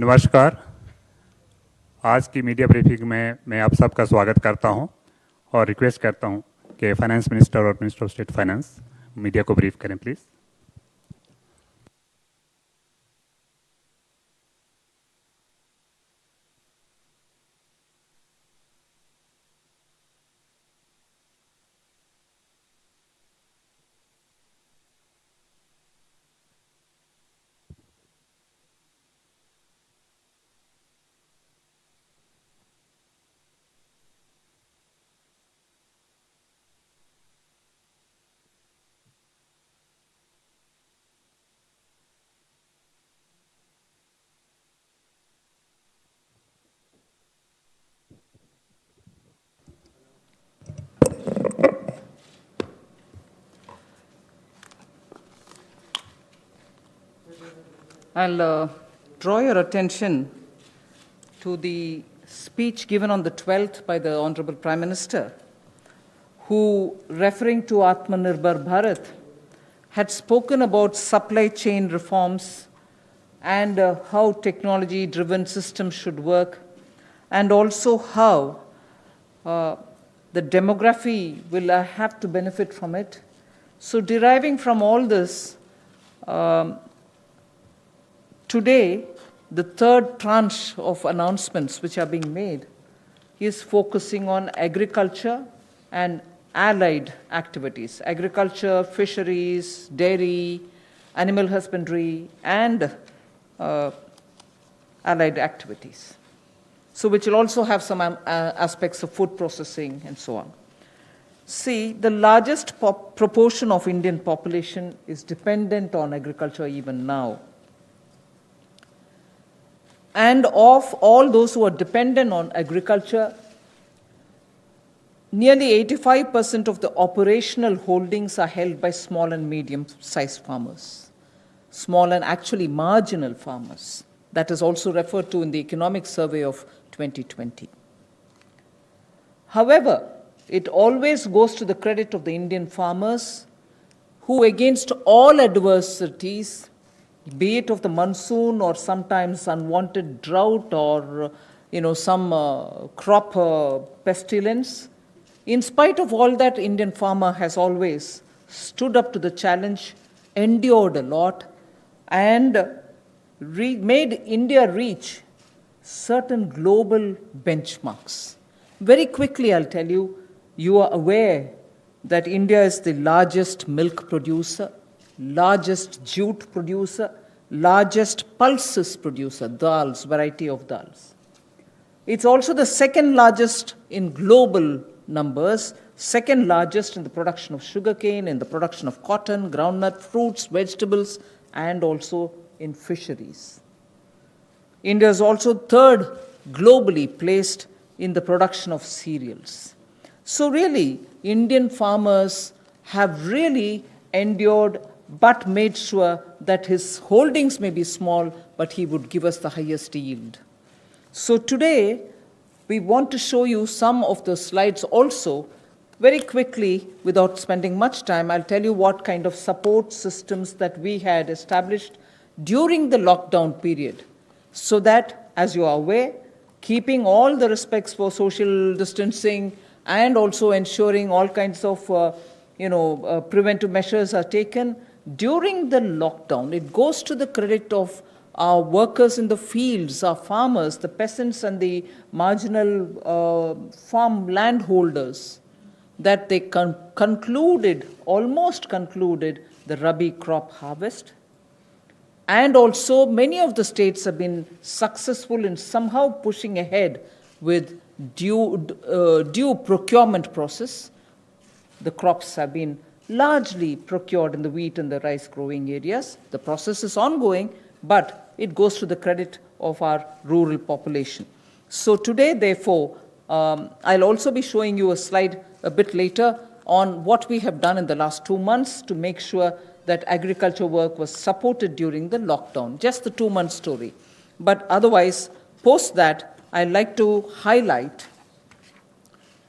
नमस्कार। आज की मीडिया ब्रीफिंग में मैं आप सबका स्वागत करता हूं और रिक्वेस्ट करता हूं कि फाइनेंस मिनिस्टर और minister of state finance media को ब्रीफ करें please. I'll draw your attention to the speech given on the 12th by the Honorable Prime Minister, who, referring to Atmanirbhar Bharat, had spoken about supply chain reforms and how technology-driven systems should work, and also how the demography will have to benefit from it. So deriving from all this, today, the third tranche of announcements which are being made is focusing on agriculture and allied activities. Agriculture, fisheries, dairy, animal husbandry, and allied activities. So which will also have some aspects of food processing and so on. See, the largest proportion of Indian population is dependent on agriculture even now. And of all those who are dependent on agriculture, nearly 85% of the operational holdings are held by small and medium-sized farmers, small and actually marginal farmers. That is also referred to in the Economic Survey of 2020. However, it always goes to the credit of the Indian farmers who, against all adversities, be it of the monsoon or sometimes unwanted drought or some crop pestilence, in spite of all that, Indian farmer has always stood up to the challenge, endured a lot, and made India reach certain global benchmarks. Very quickly, I'll tell you, you are aware that India is the largest milk producer, largest jute producer, largest pulses producer, dals, variety of dals. It's also the second largest in global numbers, second largest in the production of sugarcane, in the production of cotton, groundnut, fruits, vegetables, and also in fisheries. India is also third globally placed in the production of cereals. So really, Indian farmers have really endured but made sure that his holdings may be small, but he would give us the highest yield. So today, we want to show you some of the slides also. Very quickly, without spending much time, I'll tell you what kind of support systems that we had established during the lockdown period, so that, as you are aware, keeping all the respects for social distancing and also ensuring all kinds of preventive measures are taken, during the lockdown, it goes to the credit of our workers in the fields, our farmers, the peasants and the marginal farm landholders, that they almost concluded the Rabi crop harvest. And also many of the states have been successful in somehow pushing ahead with due procurement process. The crops have been largely procured in the wheat and the rice growing areas. The process is ongoing, but it goes to the credit of our rural population. So today, therefore, I'll also be showing you a slide a bit later on what we have done in the last 2 months to make sure that agriculture work was supported during the lockdown, just the 2-month story. But otherwise, post that, I'd like to highlight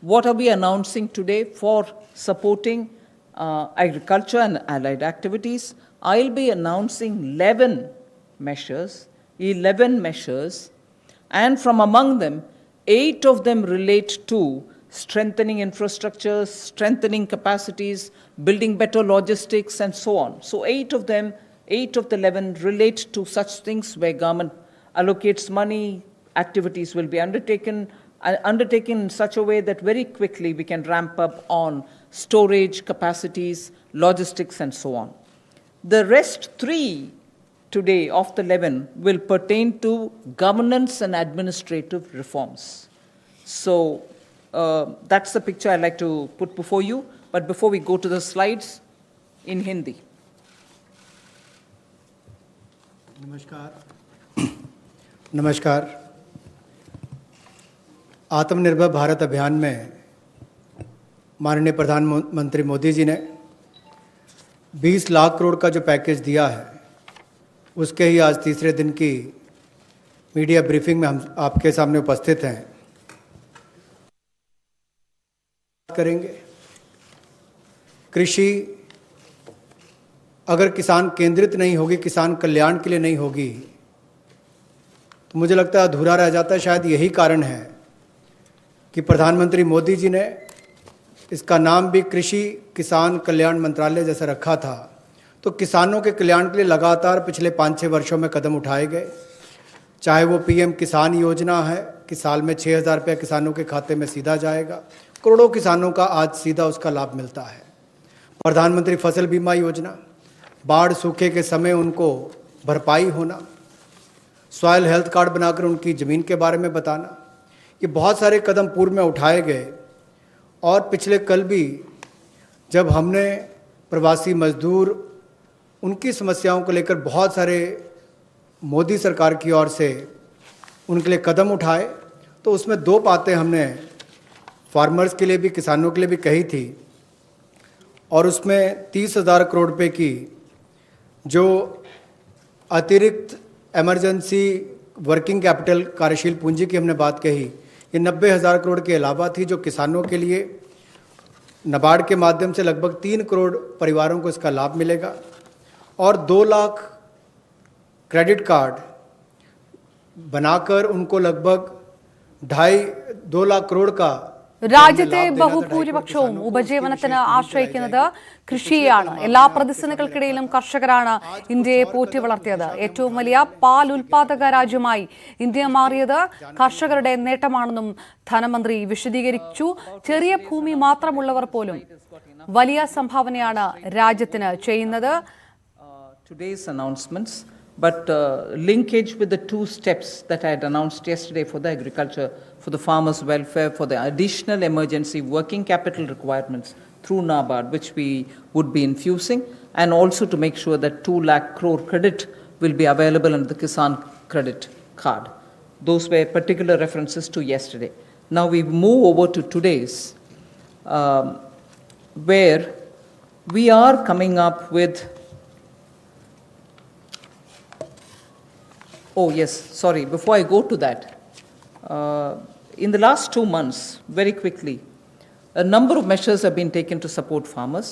what are we announcing today for supporting agriculture and allied activities. I'll be announcing 11 measures 11 measures, and from among them, 8 of them relate to strengthening infrastructures, strengthening capacities, building better logistics, and so on. So 8 of them, 8 of the 11 relate to such things where government allocates money, activities will be undertaken in such a way that very quickly we can ramp up on storage capacities, logistics, and so on. The rest 3 today of the 11 will pertain to governance and administrative reforms. So that's the picture I'd like to put before you. But before we go to the slides, in Hindi. नमस्कार। आत्मनिर्भर भारत अभियान में माननीय प्रधानमंत्री मोदी जी ने 20 लाख करोड़ का जो package दिया है, उसके ही आज तीसरे दिन की मीडिया ब्रीफिंग में हम आपके सामने उपस्थित हैं। करेंगे कृषि अगर किसान केंद्रित नहीं होगी, किसान कल्याण के लिए नहीं होगी, तो मुझे लगता है अधूरा रह जाता है। शायद यही कारण है कि प्रधानमंत्री मोदी जी ने इसका नाम भी कृषि किसान कल्याण मंत्रालय जैसा रखा था। तो किसानों के कल्याण के लिए लगातार पिछले 5-6 वर्षों में कदम उठाए गए, चाहे वो पीएम किसान योजना है कि साल में 6,000 रुपये किसानों के खाते में सीधा जाएगा, करोड़ों किसानों का आज सीधा उसका लाभ मिलता है। प्रधानमंत्री फसल बीमा योजना, बाढ़ सूखे के समय उनको भरपाई होना, सॉयल हेल्थ कार्ड बनाकर उनकी ज़मीन के बारे में बताना, ये बहुत सारे कदम पूर्व में उठाए गए। और पिछले कल भी जब हमने प्रवासी मजदूर उनकी समस्याओं को लेकर बहुत सारे मोदी सरकार की ओर से उनके लिए कदम उठाए, तो उसमें 2 बातें हमने फार्मर्स के लिए भी, किसानों के लिए भी कही थी। और उसमें 30,000 करोड़ रुपए की जो अतिरिक्त इमरजेंसी वर्किंग कैपिटल कार्यशील पूंजी की हमने बात कही, ये 90,000 करोड़ के अलावा थी, जो किसानों के लिए नाबार्ड के माध्यम से लगभग 3 करोड़ परिवारों को इसका लाभ मिलेगा। और 2 लाख क्रेडिट कार्ड बनाकर उनको लगभग 2.5 लाख करोड़ का രാജ്യത്തെ ബഹുഭൂരിപക്ഷവും ഉപജീവനത്തിന് ആശ്രയിക്കുന്നത് കൃഷിയെയാണ്. എല്ലാ പ്രതിസന്ധികൾക്കിടയിലും കർഷകരാണ് ഇന്ത്യയെ പോറ്റി വളർത്തിയത്. ഏറ്റവും വലിയ പാൽ ഉൽപാദക രാജ്യമായി ഇന്ത്യ മാറിയത് കർഷകരുടെ നേട്ടമാണെന്നും ധനമന്ത്രി വിശദീകരിച്ചു. ചെറിയ ഭൂമി മാത്രമുള്ളവർ പോലും വലിയ സംഭാവനയാണ് രാജ്യത്തിന് ചെയ്യുന്നത്. Today's announcements, but linkage with the 2 steps that I had announced yesterday for the agriculture, for the farmers' welfare, for the additional emergency working capital requirements through NABARD, which we would be infusing, and also to make sure that 2 lakh crore credit will be available under the Kisan credit card. Those were particular references to yesterday. Now we move over to today's, where we are coming up with. Oh yes, sorry, before I go to that, in the last 2 months, very quickly, a number of measures have been taken to support farmers,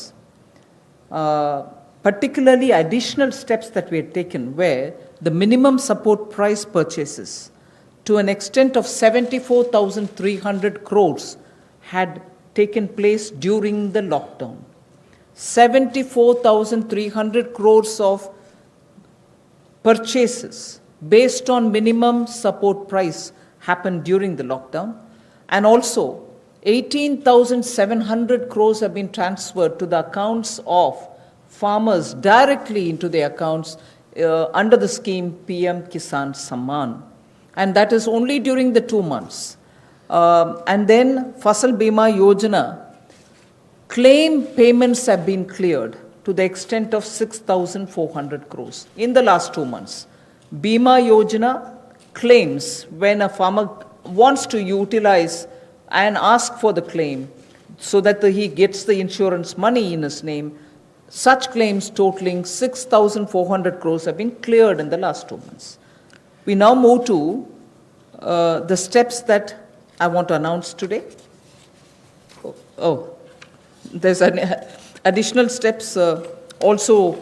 particularly additional steps that we had taken where the minimum support price purchases to an extent of 74,300 crores had taken place during the lockdown. 74,300 crores of purchases based on minimum support price happened during the lockdown, and also 18,700 crores have been transferred to the accounts of farmers directly into their accounts under the scheme PM Kisan Samman, and that is only during the 2 months. And then Fasal Bima Yojana claim payments have been cleared to the extent of 6,400 crores in the last 2 months. Bima Yojana claims, when a farmer wants to utilize and ask for the claim so that he gets the insurance money in his name, such claims totaling 6,400 crores have been cleared in the last 2 months. We now move to the steps that I want to announce today. There's additional steps also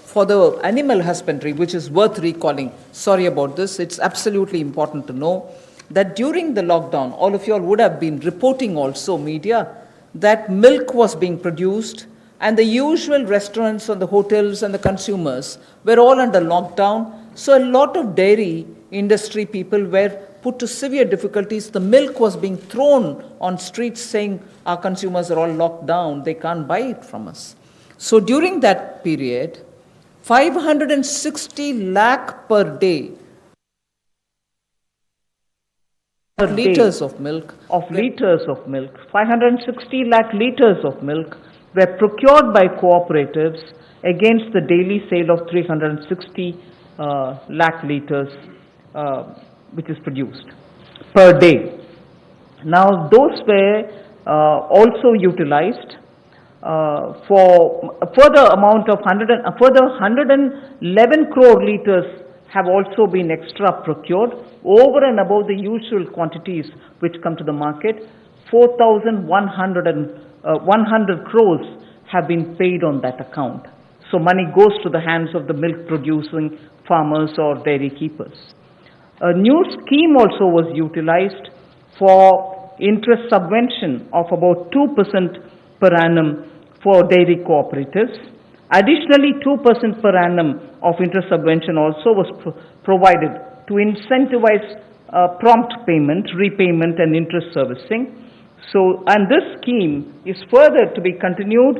for the animal husbandry, which is worth recalling. Sorry about this. It's absolutely important to know that during the lockdown, all of you all would have been reporting also, media, that milk was being produced and the usual restaurants and the hotels and the consumers were all under lockdown. So a lot of dairy industry people were put to severe difficulties. The milk was being thrown on streets saying our consumers are all locked down, they can't buy it from us. So during that period, 560 lakh per day liters of milk, 560 lakh liters of milk were procured by cooperatives against the daily sale of 360 lakh liters which is produced per day. Now those were also utilized for a further amount of 111 crore liters have also been extra procured over and above the usual quantities which come to the market. 4,100 crores have been paid on that account. So money goes to the hands of the milk producing farmers or dairy keepers. A new scheme also was utilized for interest subvention of about 2% per annum for dairy cooperatives. Additionally, 2% per annum of interest subvention also was provided to incentivize prompt payment, repayment and interest servicing. So, and this scheme is further to be continued,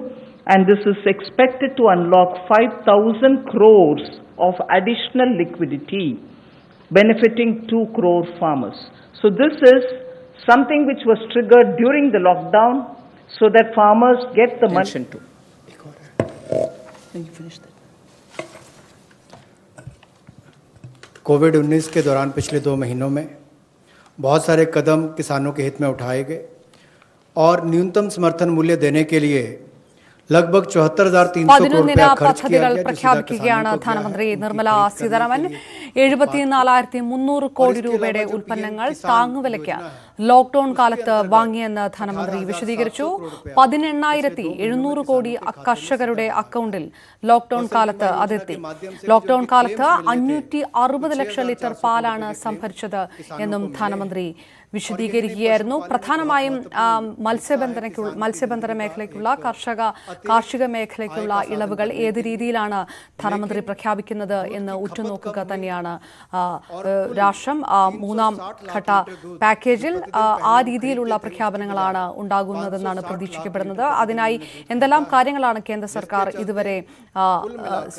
and this is expected to unlock 5,000 crores of additional liquidity, benefiting 2 crore farmers. So this is something which was triggered during the lockdown so that farmers get the money. कोविड-19 के दौरान पिछले 2 महीनों में बहुत सारे कदम किसानों के हित में उठाए गए और न्यूनतम समर्थन मूल्य देने के लिए लगभग 74,300 करोड़ रुपया खर्च किया गया। പ്രഖ്യാപിക്കുകയാണ് ധനമന്ത്രി നിർമ്മല സീതാരാമൻ. 74,300 കോടി രൂപയുടെ ഉൽപ്പന്നങ്ങൾ താങ്ങുവിലയ്ക്ക് ലോക്ഡൌൺ കാലത്ത് വാങ്ങിയെന്ന് ധനമന്ത്രി വിശദീകരിച്ചു. 18,700 കോടി കർഷകരുടെ അക്കൗണ്ടിൽ ലോക്ഡൌൺ കാലത്ത് അതെത്തി. ലോക്ഡൌൺ കാലത്ത് 560 ലക്ഷം ലിറ്റർ പാലാണ് സംഭരിച്ചത് എന്നും ധനമന്ത്രി വിശദീകരിക്കുകയായിരുന്നു. പ്രധാനമായും മത്സ്യബന്ധന മേഖലയ്ക്കുള്ള കാർഷിക മേഖലയ്ക്കുള്ള ഇളവുകൾ ഏത് രീതിയിലാണ് ധനമന്ത്രി പ്രഖ്യാപിക്കുന്നത് എന്ന് ഉറ്റുനോക്കുക തന്നെയാണ് രാഷ്ട്രം. 3ാം ഘട്ട പാക്കേജിൽ ആ രീതിയിലുള്ള പ്രഖ്യാപനങ്ങളാണ് ഉണ്ടാകുന്നതെന്നാണ് പ്രതീക്ഷിക്കപ്പെടുന്നത്. അതിനായി എന്തെല്ലാം കാര്യങ്ങളാണ് കേന്ദ്ര സർക്കാർ ഇതുവരെ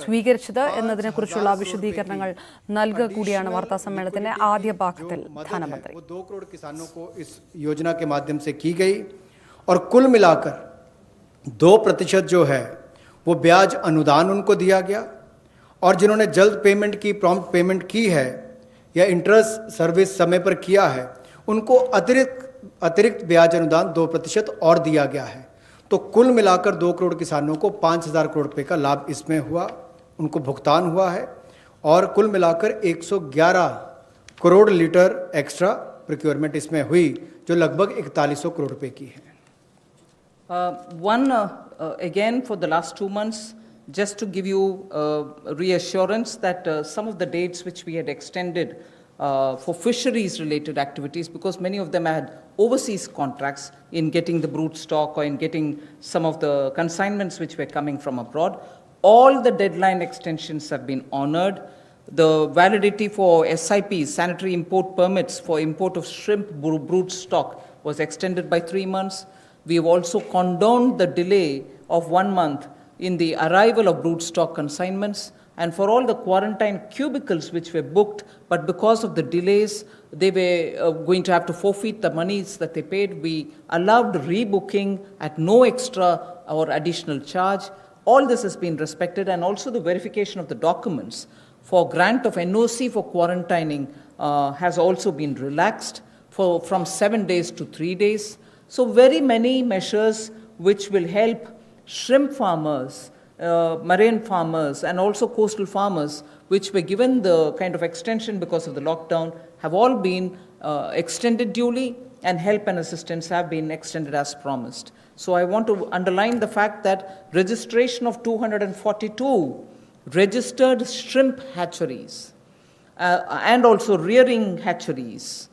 സ്വീകരിച്ചത് എന്നതിനെക്കുറിച്ചുള്ള വിശദീകരണങ്ങൾ നൽകുക കൂടിയാണ് വാർത്താ സമ്മേളനത്തിന്റെ ആദ്യ ഭാഗത്തിൽ ധനമന്ത്രി. किसानों को इस योजना के माध्यम से की गई और कुल मिलाकर 2% जो है वो ब्याज अनुदान उनको दिया गया और जिन्होंने जल्द पेमेंट की, प्रॉम्प्ट पेमेंट की है या इंटरेस्ट सर्विस समय पर किया है, उनको अतिरिक्त ब्याज अनुदान 2% और दिया गया है. तो कुल मिलाकर 2 करोड़ किसानों को 5,000 करोड़ रुपए का लाभ इसमें हुआ, उनको भुगतान हुआ है और कुल मिलाकर 111 करोड़ लीटर एक्स्ट्रा प्रोक्योरमेंट इसमें हुई जो लगभग 4100 करोड़ रुपए की है. Again for the last 2 months, just to give you reassurance that some of the dates which we had extended for fisheries related activities, because many of them had overseas contracts in getting the brood stock or in getting some of the consignments which were coming from abroad, all the deadline extensions have been honored. The validity for SIPs, sanitary import permits for import of shrimp brood stock, was extended by 3 months. We have also condoned the delay of 1 month in the arrival of brood stock consignments, and for all the quarantine cubicles which were booked, but because of the delays, they were going to have to forfeit the monies that they paid. We allowed rebooking at no extra or additional charge. All this has been respected, and also the verification of the documents for grant of NOC for quarantining has also been relaxed from 7 days to 3 days. So very many measures which will help shrimp farmers, marine farmers and also coastal farmers which were given the kind of extension because of the lockdown have all been extended duly. and help and assistance have been extended as promised. So I want to underline the fact that registration of 242 registered shrimp hatcheries and also rearing hatcheries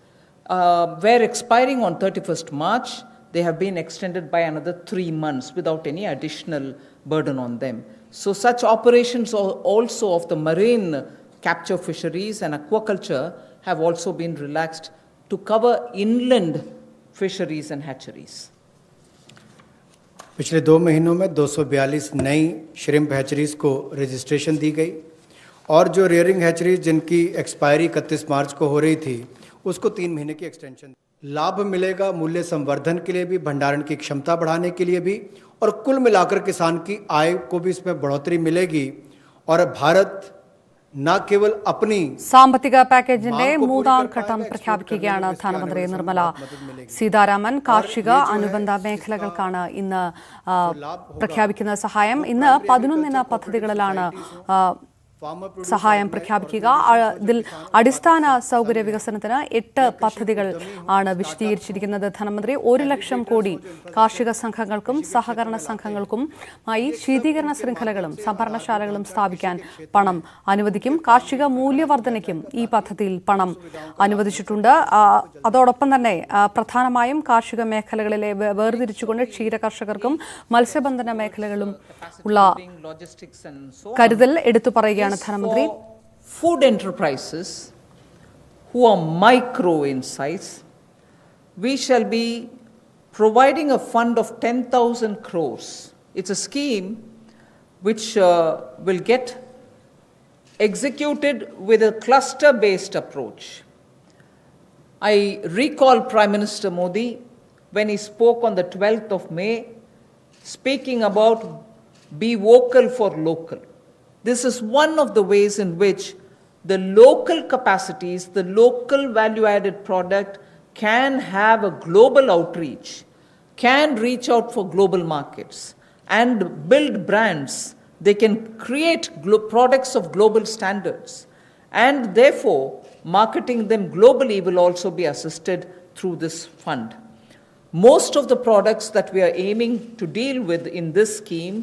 were expiring on 31st March. They have been extended by another 3 months without any additional burden on them. So such operations also of the marine capture fisheries and aquaculture have also been relaxed to cover inland fisheries and hatcheries. पिछले 2 महीनों में 242 नई shrimp hatcheries को registration दी गई और जो rearing hatcheries जिनकी expiry 31 मार्च को हो रही थी उसको 3 महीने की एक्सटेंशन। लाभ मिलेगा मूल्य संवर्धन के लिए भी, भंडारण की क्षमता बढ़ाने के लिए भी, और कुल मिलाकर किसान की आय को भी इसमें बढ़ोतरी मिलेगी और भारत न केवल अपनी സാമ്പത്തിക പാക്കേജിന്റെ 3ാം ഘട്ടം പ്രഖ്യാപിക്കുകയാണ് ധനമന്ത്രി നിർമ്മല സീതാരാമൻ. കാർഷിക അനുബന്ധ മേഖലകൾക്കാണ് ഇന്ന് പ്രഖ്യാപിക്കുന്ന സഹായം. ഇന്ന് 11 പദ്ധതികളിലാണ് സഹായം പ്രഖ്യാപിക്കുക. ഇതിൽ അടിസ്ഥാന സൗകര്യ വികസനത്തിന് 8 പദ്ധതികൾ ആണ് വിശദീകരിച്ചിരിക്കുന്നത്. ധനമന്ത്രി 1 ലക്ഷം കോടി കാർഷിക സംഘങ്ങൾക്കും സഹകരണ സംഘങ്ങൾക്കുമായി ശീതീകരണ ശൃംഖലകളും സംഭരണശാലകളും സ്ഥാപിക്കാൻ പണം അനുവദിക്കും. കാർഷിക മൂല്യവർദ്ധനയ്ക്കും ഈ പദ്ധതിയിൽ പണം അനുവദിച്ചിട്ടുണ്ട്. അതോടൊപ്പം തന്നെ പ്രധാനമായും കാർഷിക മേഖലകളിലെ വേർതിരിച്ചുകൊണ്ട് ക്ഷീര കർഷകർക്കും മത്സ്യബന്ധന മേഖലകളും ഉള്ള കരുതൽ എടുത്തു പറയുകയാണ് ധനമന്ത്രി. Food enterprises who are micro in size, we shall be providing a fund of 10,000 crores. It's a scheme which will get executed with a cluster-based approach. I recall Prime Minister Modi when he spoke on the 12th of May, speaking about be vocal for local. This is one of the ways in which the local capacities, the local value-added product can have a global outreach, can reach out for global markets and build brands. They can create products of global standards, and therefore marketing them globally will also be assisted through this fund. Most of the products that we are aiming to deal with in this scheme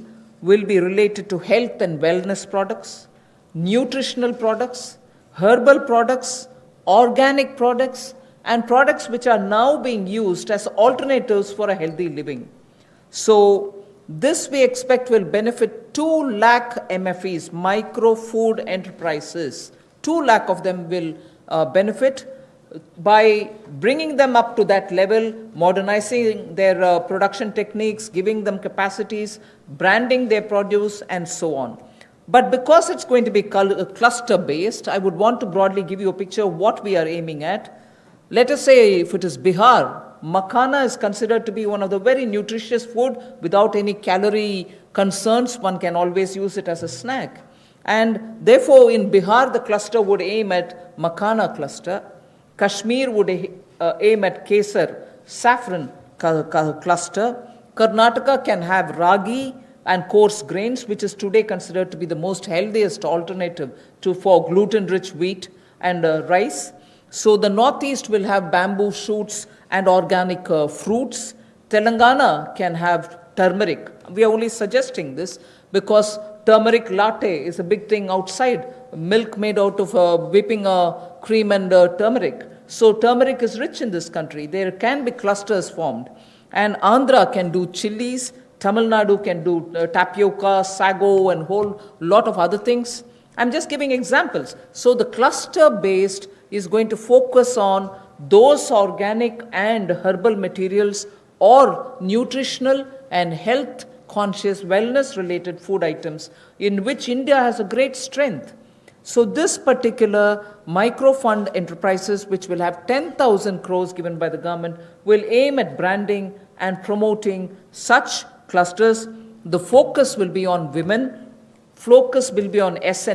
will be related to health and wellness products, nutritional products, herbal products, organic products, and products which are now being used as alternatives for a healthy living. So this we expect will benefit 2 lakh MFEs, micro food enterprises. 2 lakh of them will benefit by bringing them up to that level, modernizing their production techniques, giving them capacities, branding their produce, and so on. But because it's going to be cluster-based, I would want to broadly give you a picture of what we are aiming at. Let us say if it is Bihar, makhana is considered to be one of the very nutritious food without any calorie concerns. One can always use it as a snack. And therefore, in Bihar, the cluster would aim at makhana cluster. Kashmir would aim at Kesar, saffron cluster. Karnataka can have ragi and coarse grains, which is today considered to be the most healthiest alternative for gluten-rich wheat and rice. So the Northeast will have bamboo shoots and organic fruits. Telangana can have turmeric. We are only suggesting this because turmeric latte is a big thing outside. Milk made out of whipping cream and turmeric. So turmeric is rich in this country. There can be clusters formed. And Andhra can do chilies. Tamil Nadu can do tapioca, sago, and whole lot of other things. I'm just giving examples. So the cluster-based is going to focus on those organic and herbal materials or nutritional and health-conscious, wellness-related food items in which India has a great strength. So this particular micro-fund enterprises, which will have 10,000 crores given by the government, will aim at branding and promoting such clusters. The focus will be on women. Focus will be on SC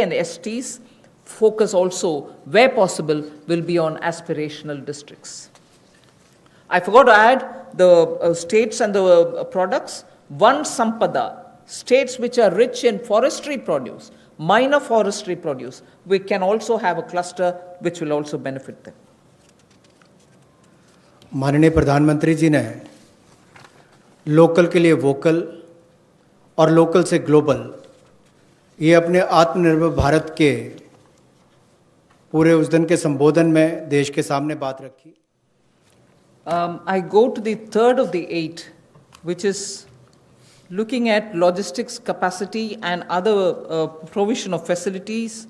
and STs. Focus also, where possible, will be on aspirational districts. I forgot to add the states and the products. One Sampada, states which are rich in forestry produce, minor forestry produce, we can also have a cluster which will also benefit them. माननीय प्रधानमंत्री जी ने local के लिए vocal और local से global ये अपने आत्मनिर्भर भारत के पूरे उस दिन के संबोधन में देश के सामने बात रखी। I go to the third of the 8, which is looking at logistics capacity and other provision of facilities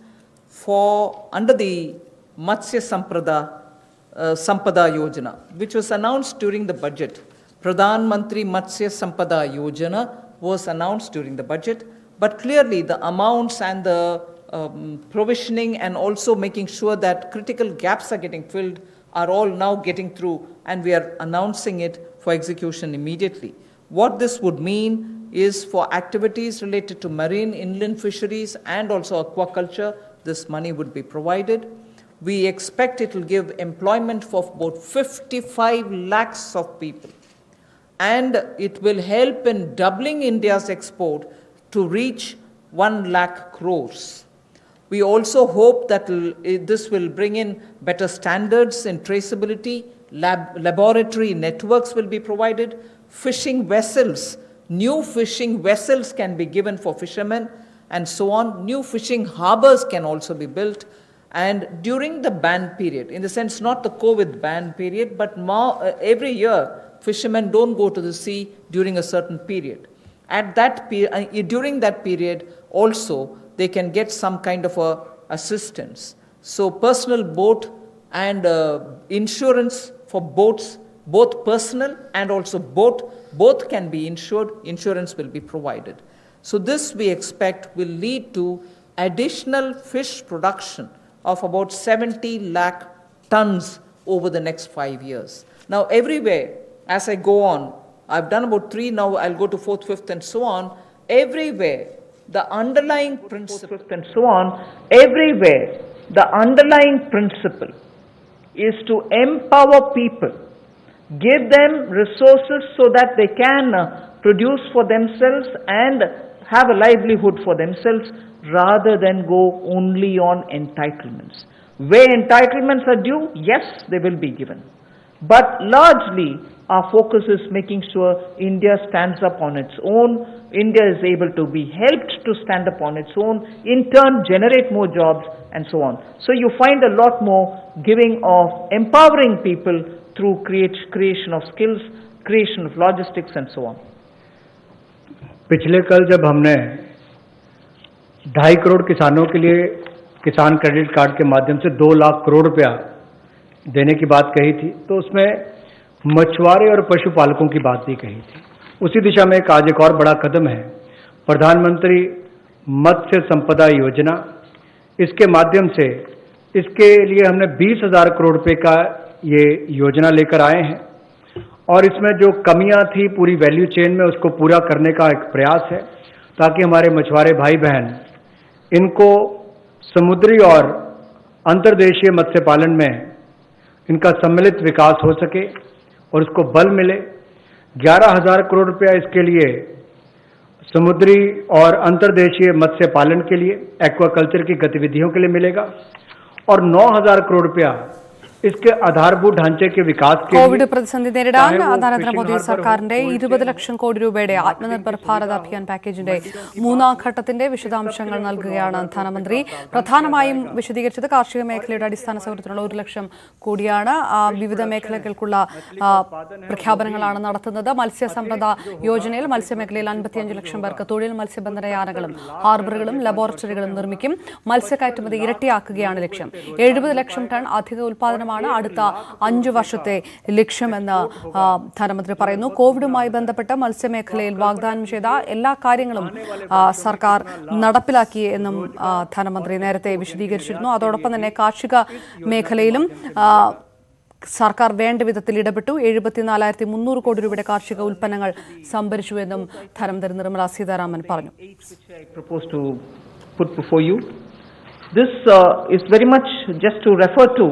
for under the Matsya Sampada Yojana, which was announced during the budget. Pradhan Mantri Matsya Sampada Yojana was announced during the budget, but clearly the amounts and the provisioning and also making sure that critical gaps are getting filled are all now getting through, and we are announcing it for execution immediately. What this would mean is for activities related to marine, inland fisheries and also aquaculture, this money would be provided. We expect it will give employment for about 55 lakhs of people, and it will help in doubling India's export to reach 1 lakh crores. We also hope that this will bring in better standards in traceability, laboratory networks will be provided, fishing vessels, new fishing vessels can be given for fishermen and so on. New fishing harbors can also be built. And during the ban period, in the sense not the COVID ban period, but every year fishermen don't go to the sea during a certain period. At that during that period also they can get some kind of a assistance. So personal boat and insurance for boats, both personal and also boat, both can be insured, insurance will be provided. So this we expect will lead to additional fish production of about 70 lakh tons over the next 5 years. Now everywhere, as I go on, I've done about 3, now I'll go to 4th, 5th and so on. Everywhere, the underlying principle is to empower people, give them resources so that they can produce for themselves and have a livelihood for themselves rather than go only on entitlements. Where entitlements are due, yes, they will be given. But largely, our focus is making sure India stands up on its own, India is able to be helped to stand up on its own, in turn generate more jobs and so on. So you find a lot more giving of empowering people through creation of skills, creation of logistics and so on. पिछले कल जब हमने 2.5 करोड़ किसानों के लिए किसान credit card के माध्यम से 2 लाख करोड़ रुपया देने की बात कही थी, तो उसमें मछुआरे और पशुपालकों की बात भी कही थी। उसी दिशा में आज एक और बड़ा कदम है प्रधानमंत्री मत्स्य संपदा योजना। इसके माध्यम से इसके लिए हमने 20,000 करोड़ रुपए का ये योजना लेकर आए हैं और इसमें जो कमियां थी पूरी वैल्यू चेन में उसको पूरा करने का एक प्रयास है ताकि हमारे मछुआरे भाई बहन इनको समुद्री और अंतर्देशीय मत्स्य पालन में इनका सम्मिलित विकास हो सके और उसको बल मिले। 11,000 करोड़ रुपया इसके लिए समुद्री और अंतर्देशीय मत्स्य पालन के लिए एक्वाकल्चर की गतिविधियों के लिए मिलेगा और 9,000 करोड़ रुपया इसके आधारभूत ढांचे के विकास के കോവിഡ് പ്രതിസന്ധി നേരിടാൻ നരേന്ദ്രമോദി സർക്കാരിന്റെ 20 ലക്ഷം കോടി രൂപയുടെ ആത്മനിർഭർ ഭാരത് അഭിയാൻ പാക്കേജിന്റെ 3ാം ഘട്ടത്തിന്റെ വിശദാംശങ്ങൾ നൽകുകയാണ് ധനമന്ത്രി. പ്രധാനമായും വിശദീകരിച്ചത് കാർഷിക മേഖലയുടെ അടിസ്ഥാന സൗകര്യത്തിനുള്ള 1 ലക്ഷം കോടിയാണ്. വിവിധ മേഖലകൾക്കുള്ള പ്രഖ്യാപനങ്ങളാണ് നടത്തുന്നത്. മത്സ്യസമ്പദ യോജനയിൽ മത്സ്യമേഖലയിൽ 55 ലക്ഷം പേർക്ക് തൊഴിൽ, മത്സ്യബന്ധന യാനകളും ഹാർബറുകളും ലബോറട്ടറികളും നിർമ്മിക്കും. മത്സ്യകയറ്റുമതി ഇരട്ടിയാക്കുകയാണ് ലക്ഷ്യം. 70 ലക്ഷം ടൺ അധിക ഉൽപാദനം അടുത്ത 5 വർഷത്തെ ലക്ഷ്യമെന്ന് ധനമന്ത്രി പറയുന്നു. കോവിഡുമായി ബന്ധപ്പെട്ട് മത്സ്യമേഖലയിൽ വാഗ്ദാനം ചെയ്ത എല്ലാ കാര്യങ്ങളും സർക്കാർ നടപ്പിലാക്കി എന്നും ധനമന്ത്രി നേരത്തെ വിശദീകരിച്ചിരുന്നു. അതോടൊപ്പം തന്നെ കാർഷിക മേഖലയിലും സർക്കാർ വേണ്ട വിധത്തിൽ ഇടപെട്ടു. 74,300 കോടി രൂപയുടെ കാർഷിക ഉൽപ്പന്നങ്ങൾ സംഭരിച്ചുവെന്നും ധനമന്ത്രി നിർമ്മല സീതാരാമൻ പറഞ്ഞു. This is very much just to refer to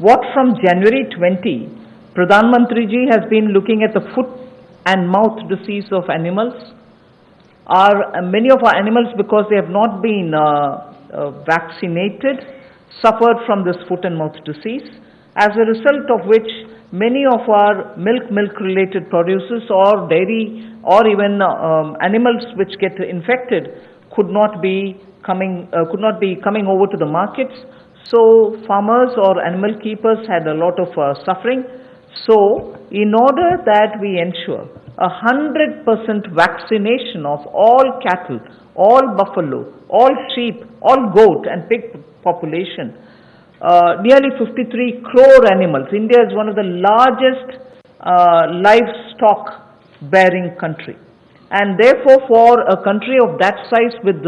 what from January 20, Pradhan Mantri ji has been looking at the foot and mouth disease of animals. Many of our animals, because they have not been vaccinated, suffered from this foot and mouth disease, as a result of which many of our milk-related produces or dairy or even animals which get infected could not be coming over to the markets. So farmers or animal keepers had a lot of suffering. So in order that we ensure 100% vaccination of all cattle, all buffalo, all sheep, all goat and pig population, nearly 53 crore animals. India is one of the largest livestock bearing country, and therefore for a country of that size with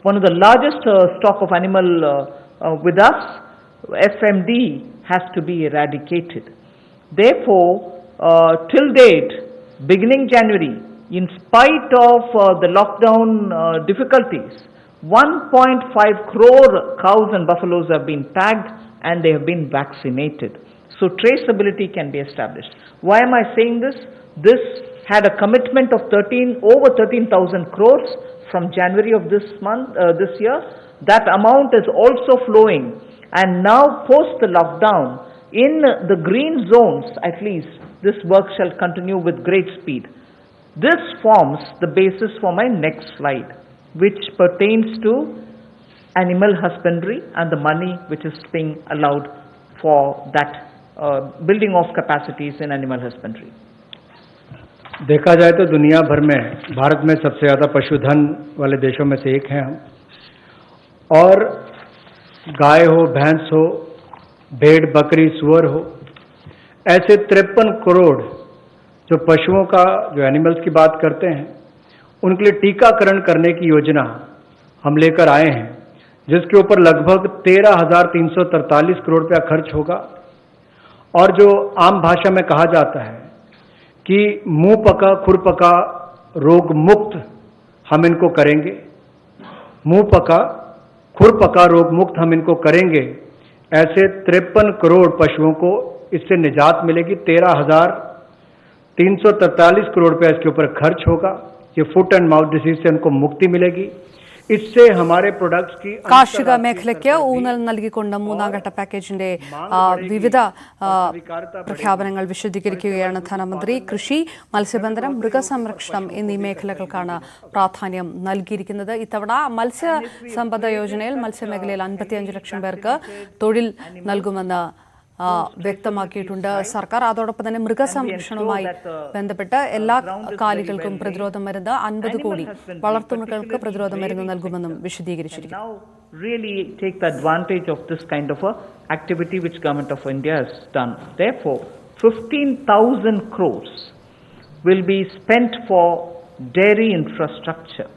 one of the largest stock of animal with us, FMD has to be eradicated. Therefore, till date, beginning January, in spite of the lockdown difficulties, 1.5 crore cows and buffaloes have been tagged and they have been vaccinated. So traceability can be established. Why am I saying this? This had a commitment of over 13,000 crores from January of this year. That amount is also flowing, and now post the lockdown, in the green zones at least, this work shall continue with great speed. This forms the basis for my next slide, which pertains to animal husbandry and the money which is being allowed for that building of capacities in animal husbandry. देखा जाए तो दुनिया भर में भारत में सबसे ज़्यादा पशुधन वाले देशों में से एक हैं हम, और गाय हो, भैंस हो, भेड़, बकरी, सुअर हो, ऐसे 53 करोड़ जो पशुओं का, जो एनिमल्स की बात करते हैं, उनके लिए टीकाकरण करने की योजना हम लेकर आए हैं, जिसके ऊपर लगभग 13,343 करोड़ रुपया खर्च होगा। और जो आम भाषा में कहा जाता है कि मुंह पका खुर पका रोग मुक्त हम इनको करेंगे, मुंह पका खुर पका रोग मुक्त हम इनको करेंगे, ऐसे 53 करोड़ पशुओं को इससे निजात मिलेगी। 13,343 करोड़ रुपया इसके ऊपर खर्च होगा। ये फुट एंड माउथ डिसीज से उनको मुक्ति मिलेगी। इससे हमारे प्रोडक्ट्स की കാർഷിക മേഖലയ്ക്ക് ഊന്നൽ നൽകിക്കൊണ്ട് മൂന്നാം ഘട്ട പാക്കേജിന്റെ വിവിധ പ്രഖ്യാപനങ്ങൾ വിശദീകരിക്കുകയാണ് ധനമന്ത്രി. കൃഷി, മത്സ്യബന്ധനം, മൃഗസംരക്ഷണം എന്നീ മേഖലകൾക്കാണ് പ്രാധാന്യം നൽകിയിരിക്കുന്നത്. ഇത്തവണ മത്സ്യസമ്പദ യോജനയിൽ മത്സ്യമേഖലയിൽ 55 ലക്ഷം പേർക്ക് തൊഴിൽ നൽകുമെന്ന് വ്യക്തമാക്കിയിട്ടുണ്ട് സർക്കാർ. അതോടൊപ്പം തന്നെ മൃഗസംരക്ഷണവുമായി ബന്ധപ്പെട്ട് എല്ലാ കാലികൾക്കും പ്രതിരോധ മരുന്ന് 50 കോടി വളർത്തുമൃഗങ്ങൾക്ക് പ്രതിരോധ മരുന്ന് നൽകുമെന്നും വിശദീകരിച്ചിരിക്കുന്നു. Really take the advantage of this kind of a activity which Government of India has done. Therefore, 15,000 crores will be spent for dairy infrastructure.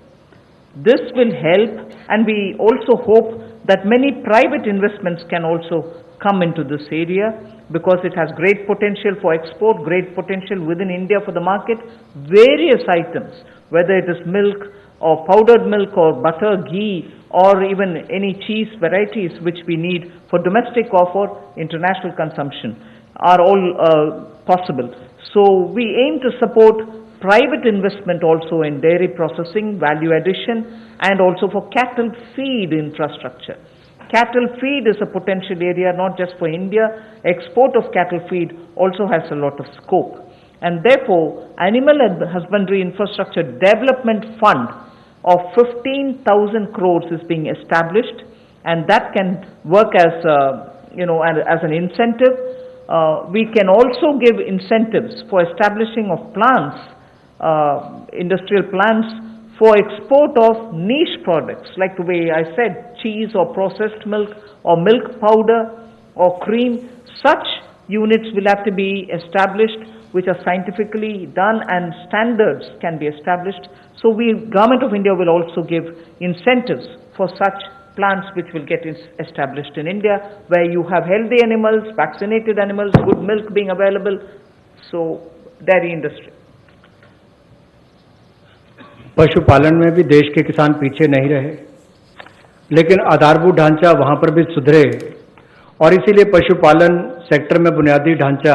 This will help, and we also hope that many private investments can also come into this area, because it has great potential for export, great potential within India for the market. Various items, whether it is milk or powdered milk or butter, ghee, or even any cheese varieties which we need for domestic or for international consumption, are all possible. So we aim to support private investment also in dairy processing, value addition, and also for cattle feed infrastructure. Cattle feed is a potential area not just for India. Export of cattle feed also has a lot of scope. And therefore, Animal Husbandry Infrastructure Development Fund of 15,000 crores is being established, and that can work as as an incentive. We can also give incentives for establishing of plants, industrial plants, for export of niche products, like the way I said, cheese or processed milk or milk powder or cream. Such units will have to be established, which are scientifically done, and standards can be established. So Government of India will also give incentives for such plants which will get established in India, where you have healthy animals, vaccinated animals, good milk being available. So dairy industry. पशुपालन में भी देश के किसान पीछे नहीं रहे, लेकिन आधारभूत ढांचा वहां पर भी सुधरे, और इसीलिए पशुपालन सेक्टर में बुनियादी ढांचा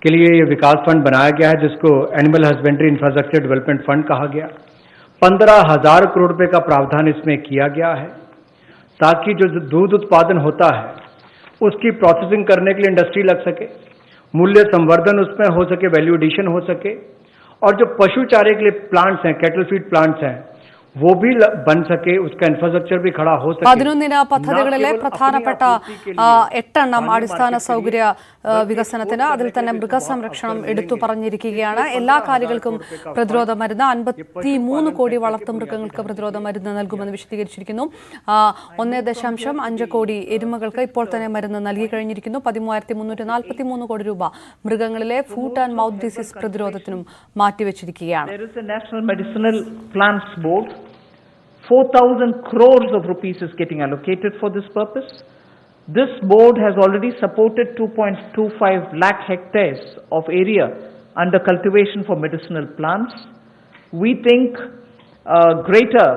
के लिए ये विकास फंड बनाया गया है, जिसको animal husbandry infrastructure development fund कहा गया। 15,000 करोड़ रुपए का प्रावधान इसमें किया गया है, ताकि जो दूध उत्पादन होता है उसकी प्रोसेसिंग करने के लिए इंडस्ट्री लग सके, मूल्य संवर्धन उसमें हो सके, वैल्यू एडिशन हो सके, और जो पशु चारे के लिए प्लांट्स हैं, कैटल फीड प्लांट्स हैं, वो भी बन सके, उसका इंफ्रास्ट्रक्चर भी खड़ा हो सके. 11 പദ്ധതികളിലെ പ്രധാനപ്പെട്ട 8 അടിസ്ഥാന സൗകര്യ വികസനത്തിന് അതിൽ തന്നെ മൃഗസംരക്ഷണം എടുത്തു പറഞ്ഞിരിക്കുകയാണ്. എല്ലാ കാര്യങ്ങൾക്കും പ്രതിരോധ മരുന്ന് 53 കോടി വളർത്തുമൃഗങ്ങൾക്ക് പ്രതിരോധ മരുന്ന് നൽകുമെന്ന് വിശദീകരിച്ചിരിക്കുന്നു. 1.5 കോടി എരുമകൾക്ക് ഇപ്പോൾ തന്നെ മരുന്ന് നൽകി കഴിഞ്ഞിരിക്കുന്നു. 13,343 കോടി രൂപ മൃഗങ്ങളിലെ ഫൂട്ട് ആൻഡ് മൗത്ത് ഡിസീസ് പ്രതിരോധത്തിനും മാറ്റിവെച്ചിരിക്കുകയാണ്. 4,000 crores of rupees is getting allocated for this purpose. This board has already supported 2.25 lakh hectares of area under cultivation for medicinal plants. We think greater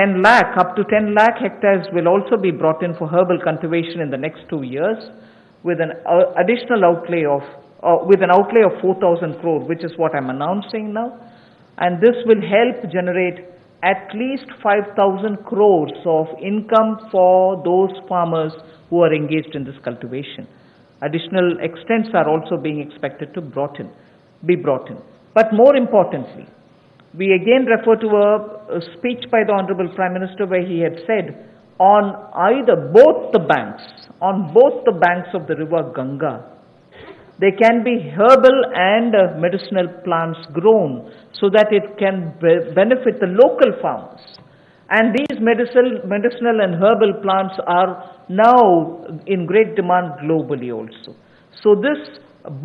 10 lakh, up to 10 lakh hectares will also be brought in for herbal cultivation in the next 2 years with an additional outlay of, with an outlay of 4,000 crore, which is what I'm announcing now. And this will help generate at least 5,000 crores of income for those farmers who are engaged in this cultivation. Additional extents are also being expected to be brought in. But more importantly, we again refer to a speech by the Honorable Prime Minister where he had said on both the banks of the river Ganga, there can be herbal and medicinal plants grown so that it can benefit the local farmers. And these medicinal and herbal plants are now in great demand globally also. So this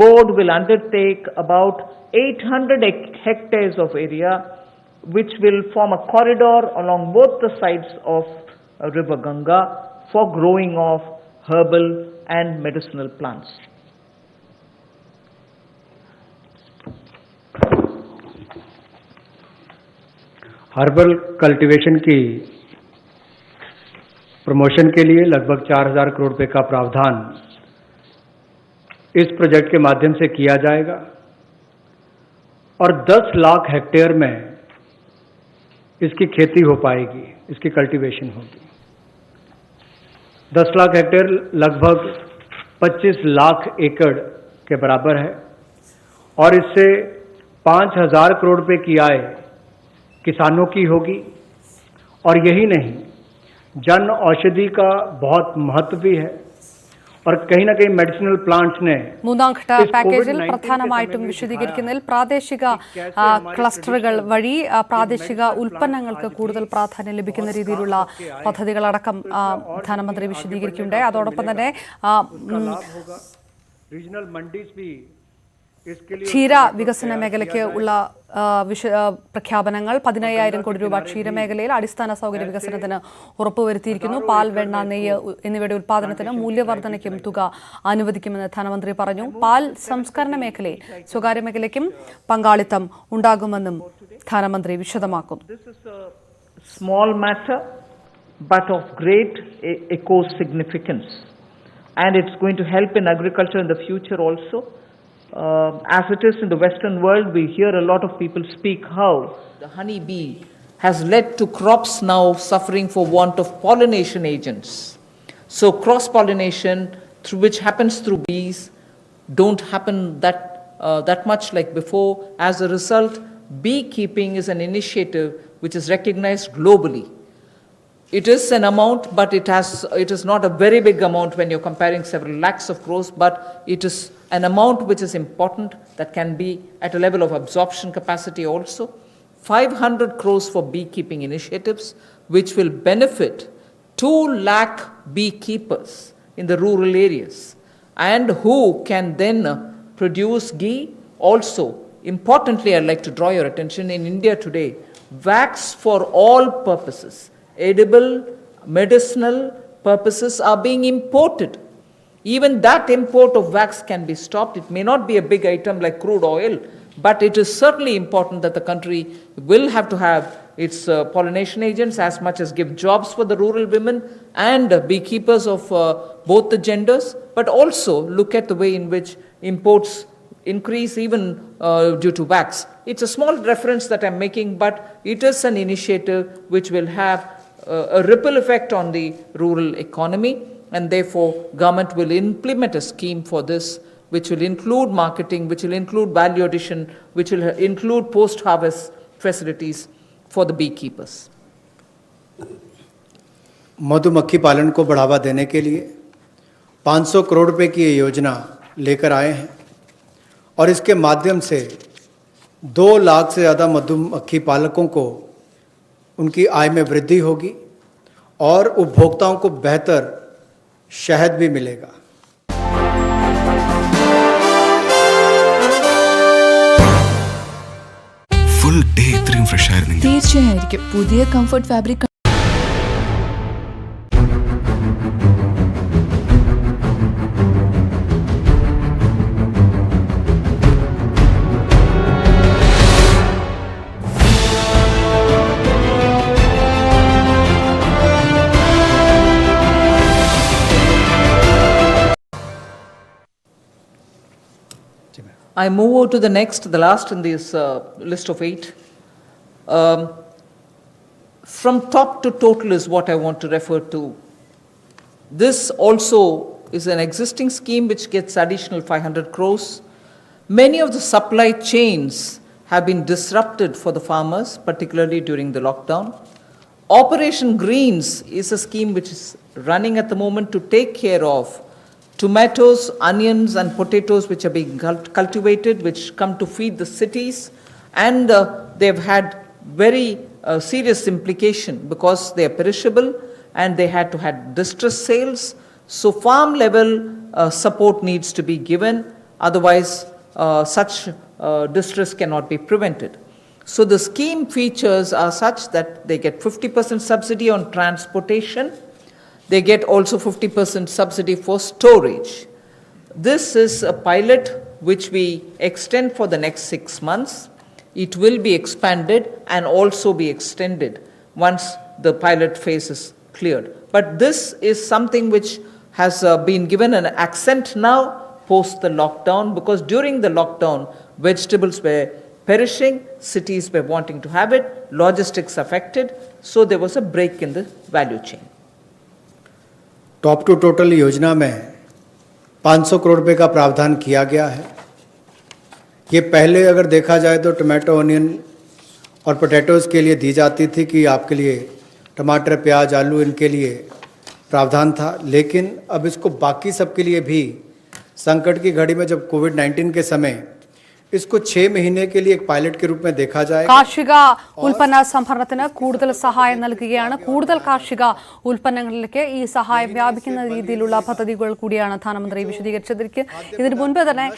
board will undertake about 800 hectares of area which will form a corridor along both the sides of river Ganga for growing of herbal and medicinal plants. Herbal cultivation की promotion के लिए लगभग 4,000 करोड़ रुपए का प्रावधान इस project के माध्यम से किया जाएगा और 10 लाख हेक्टेयर में इसकी खेती हो पाएगी, इसकी कल्टीवेशन होगी. 10 लाख हेक्टेयर लगभग 25 लाख एकड़ के बराबर है और इससे 5,000 करोड़ रुपए की आय किसानों की होगी. और यही नहीं, जन औषधि का बहुत महत्व भी है और कहीं ना कहीं मेडिसिनल प्लांट्स ने മൂന്നാം ഘട്ട പാക്കേജിൽ പ്രധാനമായിട്ടും വിശദീകരിക്കുന്നതിൽ പ്രാദേശിക ക്ലസ്റ്ററുകൾ വഴി പ്രാദേശിക ഉൽപ്പന്നങ്ങൾക്ക് കൂടുതൽ പ്രാധാന്യം ലഭിക്കുന്ന രീതിയിലുള്ള പദ്ധതികളടക്കം ധനമന്ത്രി വിശദീകരിക്കുകയുണ്ടായി. അതോടൊപ്പം തന്നെ रीजनल मंडीज भी ക്ഷീര വികസന മേഖലയ്ക്ക് ഉള്ള പ്രഖ്യാപനങ്ങൾ 15,000 കോടി രൂപ ക്ഷീരമേഖലയിൽ അടിസ്ഥാന സൗകര്യ വികസനത്തിന് ഉറപ്പുവരുത്തിയിരിക്കുന്നു. പാൽ, വെണ്ണ, നെയ്യ് എന്നിവയുടെ ഉൽപ്പാദനത്തിന് മൂല്യവർദ്ധനയ്ക്കും തുക അനുവദിക്കുമെന്ന് ധനമന്ത്രി പറഞ്ഞു. പാൽ സംസ്കരണ മേഖലയിൽ സ്വകാര്യ മേഖലയ്ക്കും പങ്കാളിത്തം ഉണ്ടാകുമെന്നും ധനമന്ത്രി വിശദമാക്കുന്നു. Small matter but of great eco significance, and it's going to help in agriculture in the future also. As it is in the Western world, we hear a lot of people speak how the honey bee has led to crops now suffering for want of pollination agents. So cross-pollination, which happens through bees, don't happen that much like before. As a result, beekeeping is an initiative which is recognized globally. It is an amount, but it is not a very big amount when you're comparing several lakhs of crores, but it is an amount which is important that can be at a level of absorption capacity also. 500 crores for beekeeping initiatives, which will benefit 2 lakh beekeepers in the rural areas, and who can then produce ghee. Also, importantly, I'd like to draw your attention, in India today, wax for all purposes, edible, medicinal purposes are being imported. Even that import of wax can be stopped. It may not be a big item like crude oil, but it is certainly important that the country will have to have its pollination agents as much as give jobs for the rural women and beekeepers of both the genders, but also look at the way in which imports increase even due to wax. It's a small reference that I'm making, but it is an initiative which will have a ripple effect on the rural economy, and therefore government will implement a scheme for this which will include marketing, which will include value addition, which will include post-harvest facilities for the beekeepers. मधुमक्खी पालन को बढ़ावा देने के लिए 500 करोड़ रुपए की ये योजना लेकर आए हैं और इसके माध्यम से 2 लाख से ज़्यादा मधुमक्खी पालकों को उनकी आय में वृद्धि होगी और उपभोक्ताओं को बेहतर शहद भी मिलेगा। ഫുൾ ഡേ ഇത്രയും ഫ്രഷ് ആയിരുന്നെങ്കിൽ തീർച്ചയായിരിക്കും പുതിയ comfort fabric I move over to the next, the last in this list of 8. From top to total is what I want to refer to. This also is an existing scheme which gets additional 500 crores. Many of the supply chains have been disrupted for the farmers, particularly during the lockdown. Operation Greens is a scheme which is running at the moment to take care of tomatoes, onions and potatoes which are being cultivated, which come to feed the cities, and they've had very serious implication because they are perishable and they had to have distress sales. So farm level support needs to be given, otherwise such distress cannot be prevented. So the scheme features are such that they get 50% subsidy on transportation. They get also 50% subsidy for storage. This is a pilot which we extend for the next 6 months. It will be expanded and also be extended once the pilot phase is cleared. But this is something which has been given an accent now post the lockdown, because during the lockdown, vegetables were perishing, cities were wanting to have it, logistics affected, so there was a break in the value chain. Top to total योजना में 500 करोड़ रुपए का प्रावधान किया गया है। ये पहले अगर देखा जाए तो टमाटो, ऑनियन और पोटैटोज़ के लिए दी जाती थी कि आपके लिए टमाटर, प्याज, आलू इनके लिए प्रावधान था, लेकिन अब इसको बाकी सब के लिए भी संकट की घड़ी में जब कोविड-19 के समय इसको 6 महीने के लिए एक पायलट के रूप में देखा जाएगा। കാർഷിക ഉൽപ്പന്ന സംഭരണത്തിന് കൂടുതൽ സഹായം നൽകുകയാണ്. കൂടുതൽ കാർഷിക ഉൽപ്പന്നങ്ങളിലേക്ക് ഈ സഹായം വ്യാപിക്കുന്ന രീതിയിലുള്ള പദ്ധതികൾ കൂടിയാണ് ധനമന്ത്രി വിശദീകരിച്ചത്. ഇതിനു മുൻപ് തന്നെ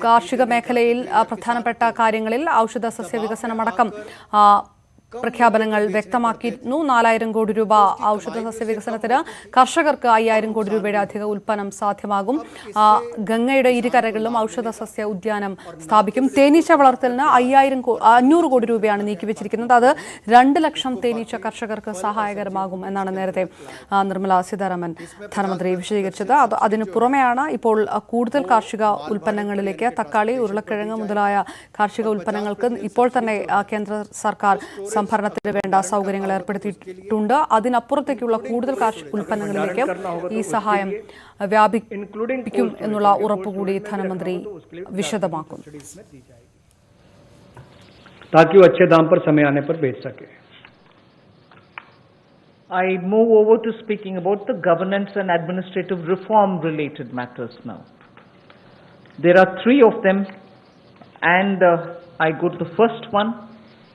കാർഷിക മേഖലയിൽ പ്രധാനപ്പെട്ട കാര്യങ്ങളിൽ ഔഷധ സസ്യ വികസനമടക്കം പ്രഖ്യാപനങ്ങൾ വ്യക്തമാക്കിയിരുന്നു. 4000 കോടി രൂപ ഔഷധ സസ്യ വികസനത്തിന്, കർഷകർക്ക് 5000 കോടി രൂപയുടെ അധിക ഉൽപ്പന്നം സാധ്യമാകും. ഗംഗയുടെ ഇരുകരകളിലും ഔഷധ സസ്യ ഉദ്യാനം സ്ഥാപിക്കും. തേനീച്ച വളർത്തലിന് 500 കോടി രൂപയാണ് നീക്കിവെച്ചിരിക്കുന്നത്. അത് 2 ലക്ഷം തേനീച്ച കർഷകർക്ക് സഹായകരമാകും എന്നാണ് നേരത്തെ നിർമ്മല സീതാരാമൻ ധനമന്ത്രി വിശദീകരിച്ചത്. അതിന് പുറമെയാണ് ഇപ്പോൾ കൂടുതൽ കാർഷിക ഉൽപ്പന്നങ്ങളിലേക്ക് തക്കാളി, ഉരുളക്കിഴങ്ങ് മുതലായ കാർഷിക ഉൽപ്പന്നങ്ങൾക്ക് ഇപ്പോൾ തന്നെ കേന്ദ്ര സർക്കാർ സംഭരണത്തിന് വേണ്ട സൗകര്യങ്ങൾ ഏർപ്പെടുത്തിയിട്ടുണ്ട്. അതിനപ്പുറത്തേക്കുള്ള കൂടുതൽ കാർഷിക ഉൽപ്പന്നങ്ങളിലേക്ക് ഈ സഹായം വ്യാപിപ്പിക്കും എന്നുള്ള ഉറപ്പുകൂടി ധനമന്ത്രി വിശദമാക്കുന്നു. ताकि वो अच्छे दाम पर समय आने पर बेच सके। I move over to speaking about the governance and administrative reform related matters now. There are 3 of them, and I go to the first one,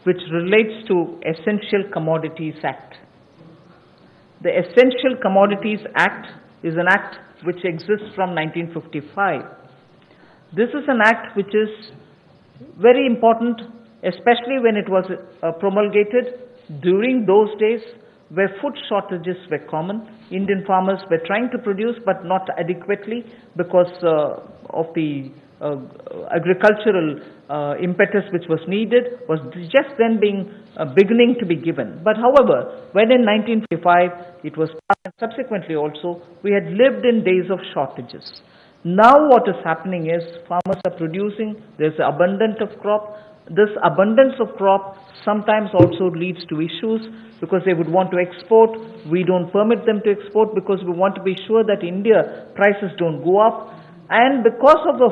which relates to Essential Commodities Act. The Essential Commodities Act is an act which exists from 1955. This is an act which is very important, especially when it was promulgated during those days where food shortages were common. Indian farmers were trying to produce but not adequately because of the agricultural impetus which was needed was just then beginning to be given. But however, when in 1955 it was passed, and subsequently also we had lived in days of shortages. Now what is happening is farmers are producing, there's abundance of crop. This abundance of crop sometimes also leads to issues because they would want to export. We don't permit them to export because we want to be sure that India prices don't go up. And because of the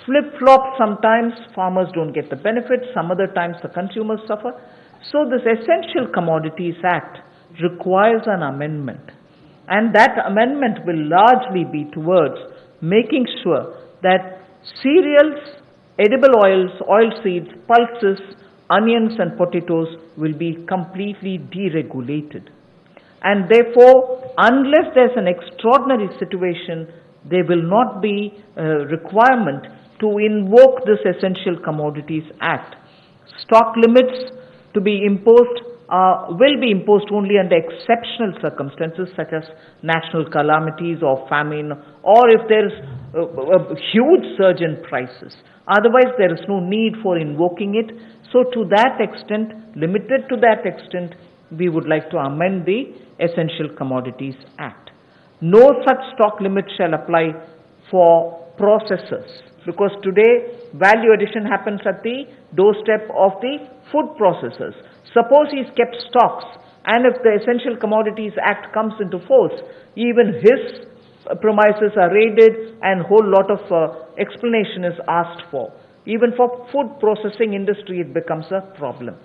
flip-flop, sometimes farmers don't get the benefit, some other times the consumers suffer. So this Essential Commodities Act requires an amendment. And that amendment will largely be towards making sure that cereals, edible oils, oilseeds, pulses, onions and potatoes will be completely deregulated. And therefore, unless there's an extraordinary situation, there will not be a requirement to invoke this Essential Commodities Act. Stock limits to be imposed will be imposed only under exceptional circumstances such as national calamities or famine, or if there is a huge surge in prices. Otherwise, there is no need for invoking it. So to that extent, limited to that extent, we would like to amend the Essential Commodities Act. No such stock limit shall apply for processors, because today value addition happens at the doorstep of the food processors. Suppose he's kept stocks, and if the Essential Commodities Act comes into force, even his premises are raided and a whole lot of explanation is asked for. Even for food processing industry, it becomes a problem.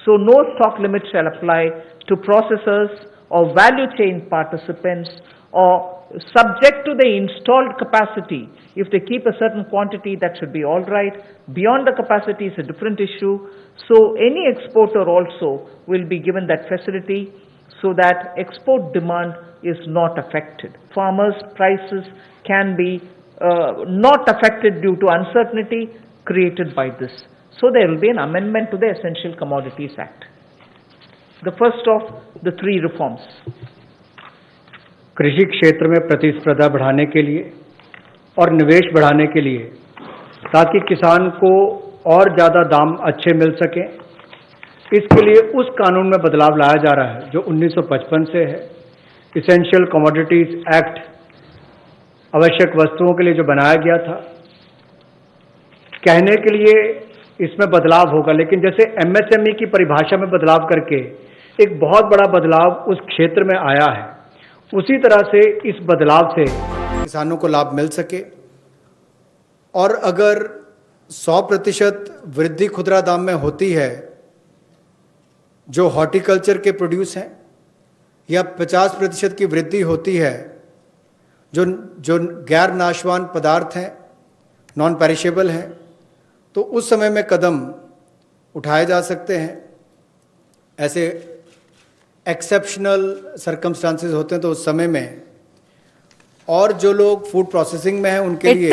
So no stock limit shall apply to processors or value chain participants, or subject to the installed capacity. If they keep a certain quantity, that should be all right. Beyond the capacity is a different issue. So any exporter also will be given that facility so that export demand is not affected. Farmers' prices can be not affected due to uncertainty created by this. So there will be an amendment to the Essential Commodities Act. The first of the three reforms. कृषि क्षेत्र में प्रतिस्पर्धा बढ़ाने के लिए और निवेश बढ़ाने के लिए, ताकि किसान को और ज़्यादा दाम अच्छे मिल सके, इसके लिए उस कानून में बदलाव लाया जा रहा है जो 1955 से है। इसेंशियल कमोडिटीज एक्ट आवश्यक वस्तुओं के लिए जो बनाया गया था, कहने के लिए इसमें बदलाव होगा, लेकिन जैसे एमएसएमई की परिभाषा में बदलाव करके एक बहुत बड़ा बदलाव उस क्षेत्र में आया है, उसी तरह से इस बदलाव से किसानों को लाभ मिल सके। और अगर 100% वृद्धि खुदरा दाम में होती है जो हॉर्टिकल्चर के प्रोड्यूस हैं, या 50% की वृद्धि होती है जो गैर नाशवान पदार्थ हैं, नॉन पेरिशेबल हैं, तो उस समय में कदम उठाए जा सकते हैं। ऐसे एक्सेप्शनल सर्कमस्टांसेस होते हैं तो उस समय में, और जो लोग फूड प्रोसेसिंग में हैं उनके लिए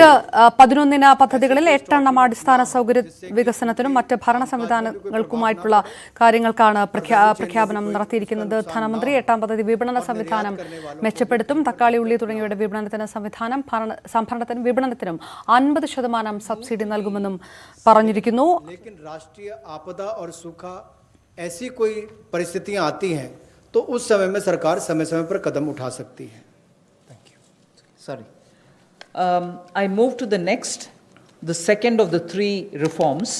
11 പദ്ധതികളിൽ 8 അടിസ്ഥാന സൗകര്യ വികസനത്തിനും മറ്റ് ഭരണ സംവിധാനങ്ങൾക്കുമായിട്ടുള്ള കാര്യങ്ങൾക്കാണ് പ്രഖ്യാപനം നടത്തിയിരിക്കുന്നത്. ധനമന്ത്രി 8ാം പദ്ധതി വിപണന സംവിധാനം മെച്ചപ്പെടുത്തും. തക്കാളി, ഉള്ളി തുടങ്ങിയവയുടെ വിപണനത്തിന് സംഭരണത്തിനും വിപണനത്തിനും 50% സബ്സിഡി നൽകുമെന്നും പറഞ്ഞിരിക്കുന്നു. राष्ट्रीय आपदा और सूखा ऐसी कोई परिस्थितियां आती हैं तो उस समय में सरकार समय समय पर कदम उठा सकती है। Sorry. I move to the next, the second of the three reforms.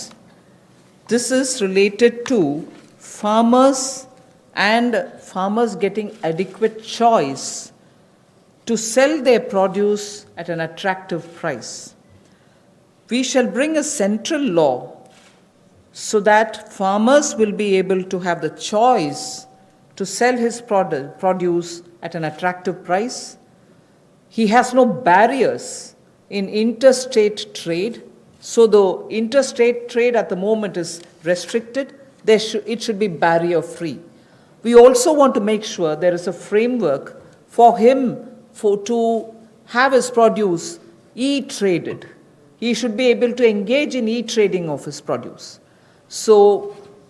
This is related to farmers and farmers getting adequate choice to sell their produce at an attractive price. We shall bring a central law so that farmers will be able to have the choice to sell his produce at an attractive price. He has no barriers in interstate trade. So the interstate trade at the moment is restricted. It should be barrier-free. We also want to make sure there is a framework for him to have his produce e-traded. He should be able to engage in e-trading of his produce. So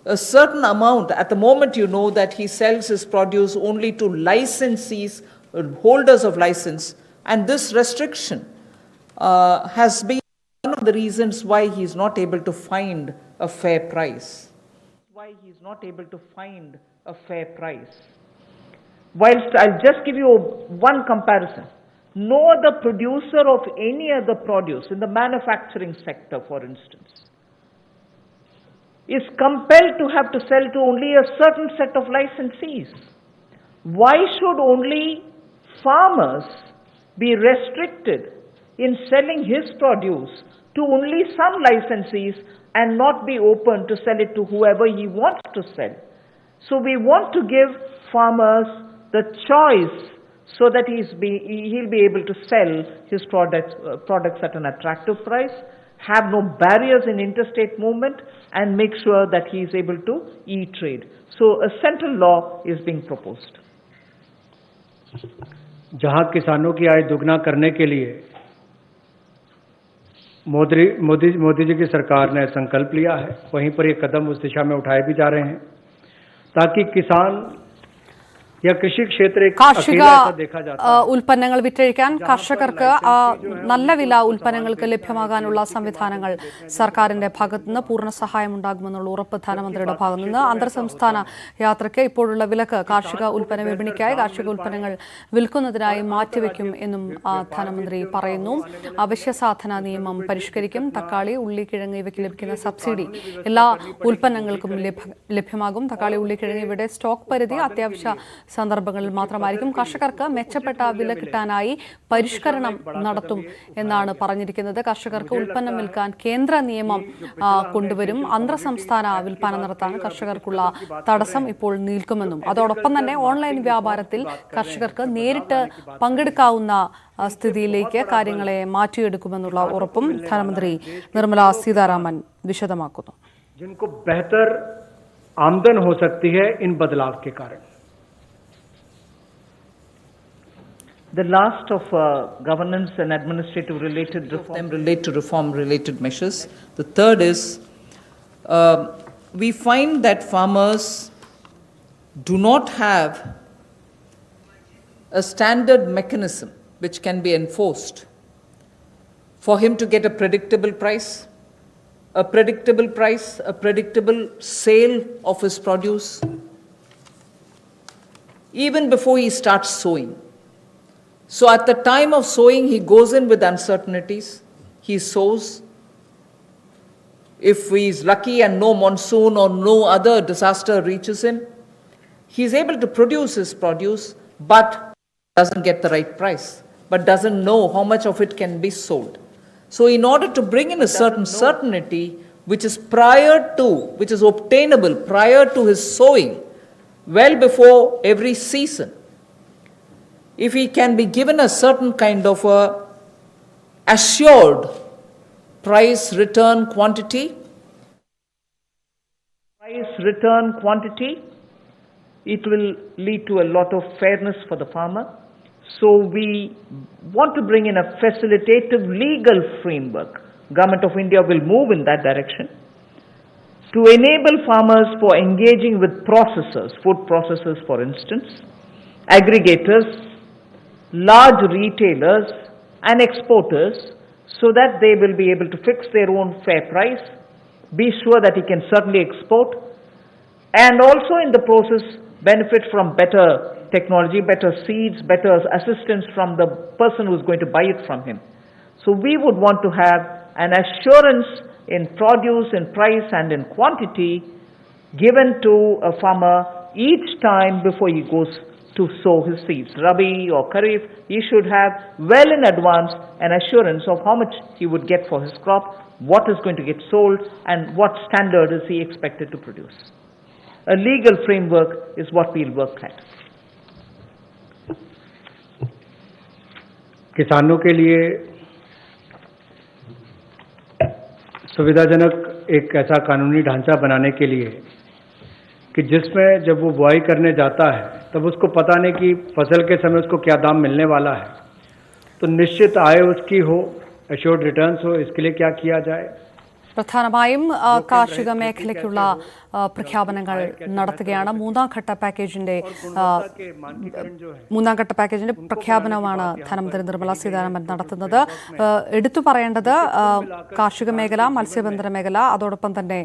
a certain amount, at the moment you know that he sells his produce only to licensees, holders of license, and this restriction has been one of the reasons why he is not able to find a fair price. Whilst I'll just give you one comparison. No other producer of any other produce in the manufacturing sector, for instance, is compelled to have to sell to only a certain set of licensees. Why should only farmers be restricted in selling his produce to only some licensees and not be open to sell it to whoever he wants to sell. So we want to give farmers the choice so that he'll be able to sell his products at an attractive price, have no barriers in interstate movement, and make sure that he is able to e-trade. So a central law is being proposed. जहां किसानों की आय दुगना करने के लिए मोदी जी की सरकार ने संकल्प लिया है, वहीं पर ये कदम उस दिशा में उठाए भी जा रहे हैं ताकि किसान या कृषि क्षेत्र കാർഷിക ഉൽപ്പന്നങ്ങൾ വിറ്റഴിക്കാൻ കർഷകർക്ക് നല്ല വില ഉൽപ്പന്നങ്ങൾക്ക് ലഭ്യമാകാനുള്ള സംവിധാനങ്ങൾ സർക്കാരിന്റെ ഭാഗത്തുനിന്ന് പൂർണ്ണ സഹായം ഉണ്ടാകുമെന്നുള്ള ഉറപ്പ് ധനമന്ത്രിയുടെ ഭാഗത്തുനിന്ന്. അന്തർ സംസ്ഥാന യാത്രയ്ക്ക് ഇപ്പോഴുള്ള വിലക്ക് കാർഷിക ഉൽപ്പന്ന വിപണിക്കായി കാർഷിക ഉൽപ്പന്നങ്ങൾ വിൽക്കുന്നതിനായി മാറ്റിവെക്കും എന്നും ധനമന്ത്രി പറയുന്നു. അവശ്യ സാധന നിയമം പരിഷ്കരിക്കും. തക്കാളി, ഉള്ളിക്കിഴങ്ങ് ഇവയ്ക്ക് ലഭിക്കുന്ന സബ്സിഡി എല്ലാ ഉൽപ്പന്നങ്ങൾക്കും ലഭ്യമാകും. തക്കാളി, ഉള്ളിക്കിഴങ്ങ് ഇവയുടെ സ്റ്റോക്ക് പരിധി അത്യാവശ്യ സന്ദർഭങ്ങളിൽ മാത്രമായിരിക്കും. കർഷകർക്ക് മെച്ചപ്പെട്ട വില കിട്ടാനായി പരിഷ്കരണം നടത്തും എന്നാണ് പറഞ്ഞിരിക്കുന്നത്. കർഷകർക്ക് ഉൽപ്പന്നം വിൽക്കാൻ കേന്ദ്ര നിയമം കൊണ്ടുവരും. അന്തർ സംസ്ഥാന വിൽപ്പന നടത്താൻ കർഷകർക്കുള്ള തടസ്സം ഇപ്പോൾ നീക്കുമെന്നും അതോടൊപ്പം തന്നെ ഓൺലൈൻ വ്യാപാരത്തിൽ കർഷകർക്ക് നേരിട്ട് പങ്കെടുക്കാവുന്ന സ്ഥിതിയിലേക്ക് കാര്യങ്ങളെ മാറ്റിയെടുക്കുമെന്നുള്ള ഉറപ്പും ധനമന്ത്രി നിർമ്മല സീതാരാമൻ വിശദമാക്കുന്നു. जिनको बेहतर आमदन हो सकती है इन बदलाव के कारण. The last of governance and administrative related relate to reform related measures. The third is we find that farmers do not have a standard mechanism which can be enforced for him to get a predictable price, a predictable sale of his produce even before he starts sowing. So at the time of sowing, he goes in with uncertainties. He sows. If he is lucky and no monsoon or no other disaster reaches him, he is able to produce his produce, but doesn't get the right price, but doesn't know how much of it can be sold. So in order to bring in a certain certainty, which is obtainable prior to his sowing, well before every season, if he can be given a certain kind of a assured price return quantity, it will lead to a lot of fairness for the farmer. So we want to bring in a facilitative legal framework. Government of India will move in that direction to enable farmers for engaging with processors, food processors for instance, aggregators, large retailers and exporters, so that they will be able to fix their own fair price, be sure that he can certainly export, and also in the process benefit from better technology, better seeds, better assistance from the person who is going to buy it from him. So we would want to have an assurance in produce, in price and in quantity given to a farmer each time before he goes to sow his seeds. Rabi or Kharif, he should have well in advance an assurance of how much he would get for his crop, what is going to get sold, and what standard is he expected to produce. A legal framework is what we'll work at. किसानों के लिए सुविधाजनक एक ऐसा कानूनी ढांचा बनाने के लिए कि जिसमें जब वो बुआई करने जाता है तब उसको पता नहीं कि फसल के समय उसको क्या दाम मिलने वाला है, तो निश्चित आय उसकी हो, एश्योर्ड रिटर्न्स हो, इसके लिए क्या किया जाए. പ്രധാനമായും കാർഷിക മേഖലയ്ക്കുള്ള പ്രഖ്യാപനങ്ങൾ നടത്തുകയാണ്. മൂന്നാം ഘട്ട പാക്കേജിന്റെ പ്രഖ്യാപനമാണ് ധനമന്ത്രി നിർമ്മല സീതാരാമൻ നടത്തുന്നത്. എടുത്തു പറയേണ്ടത് കാർഷിക മേഖല, മത്സ്യബന്ധന മേഖല, അതോടൊപ്പം തന്നെ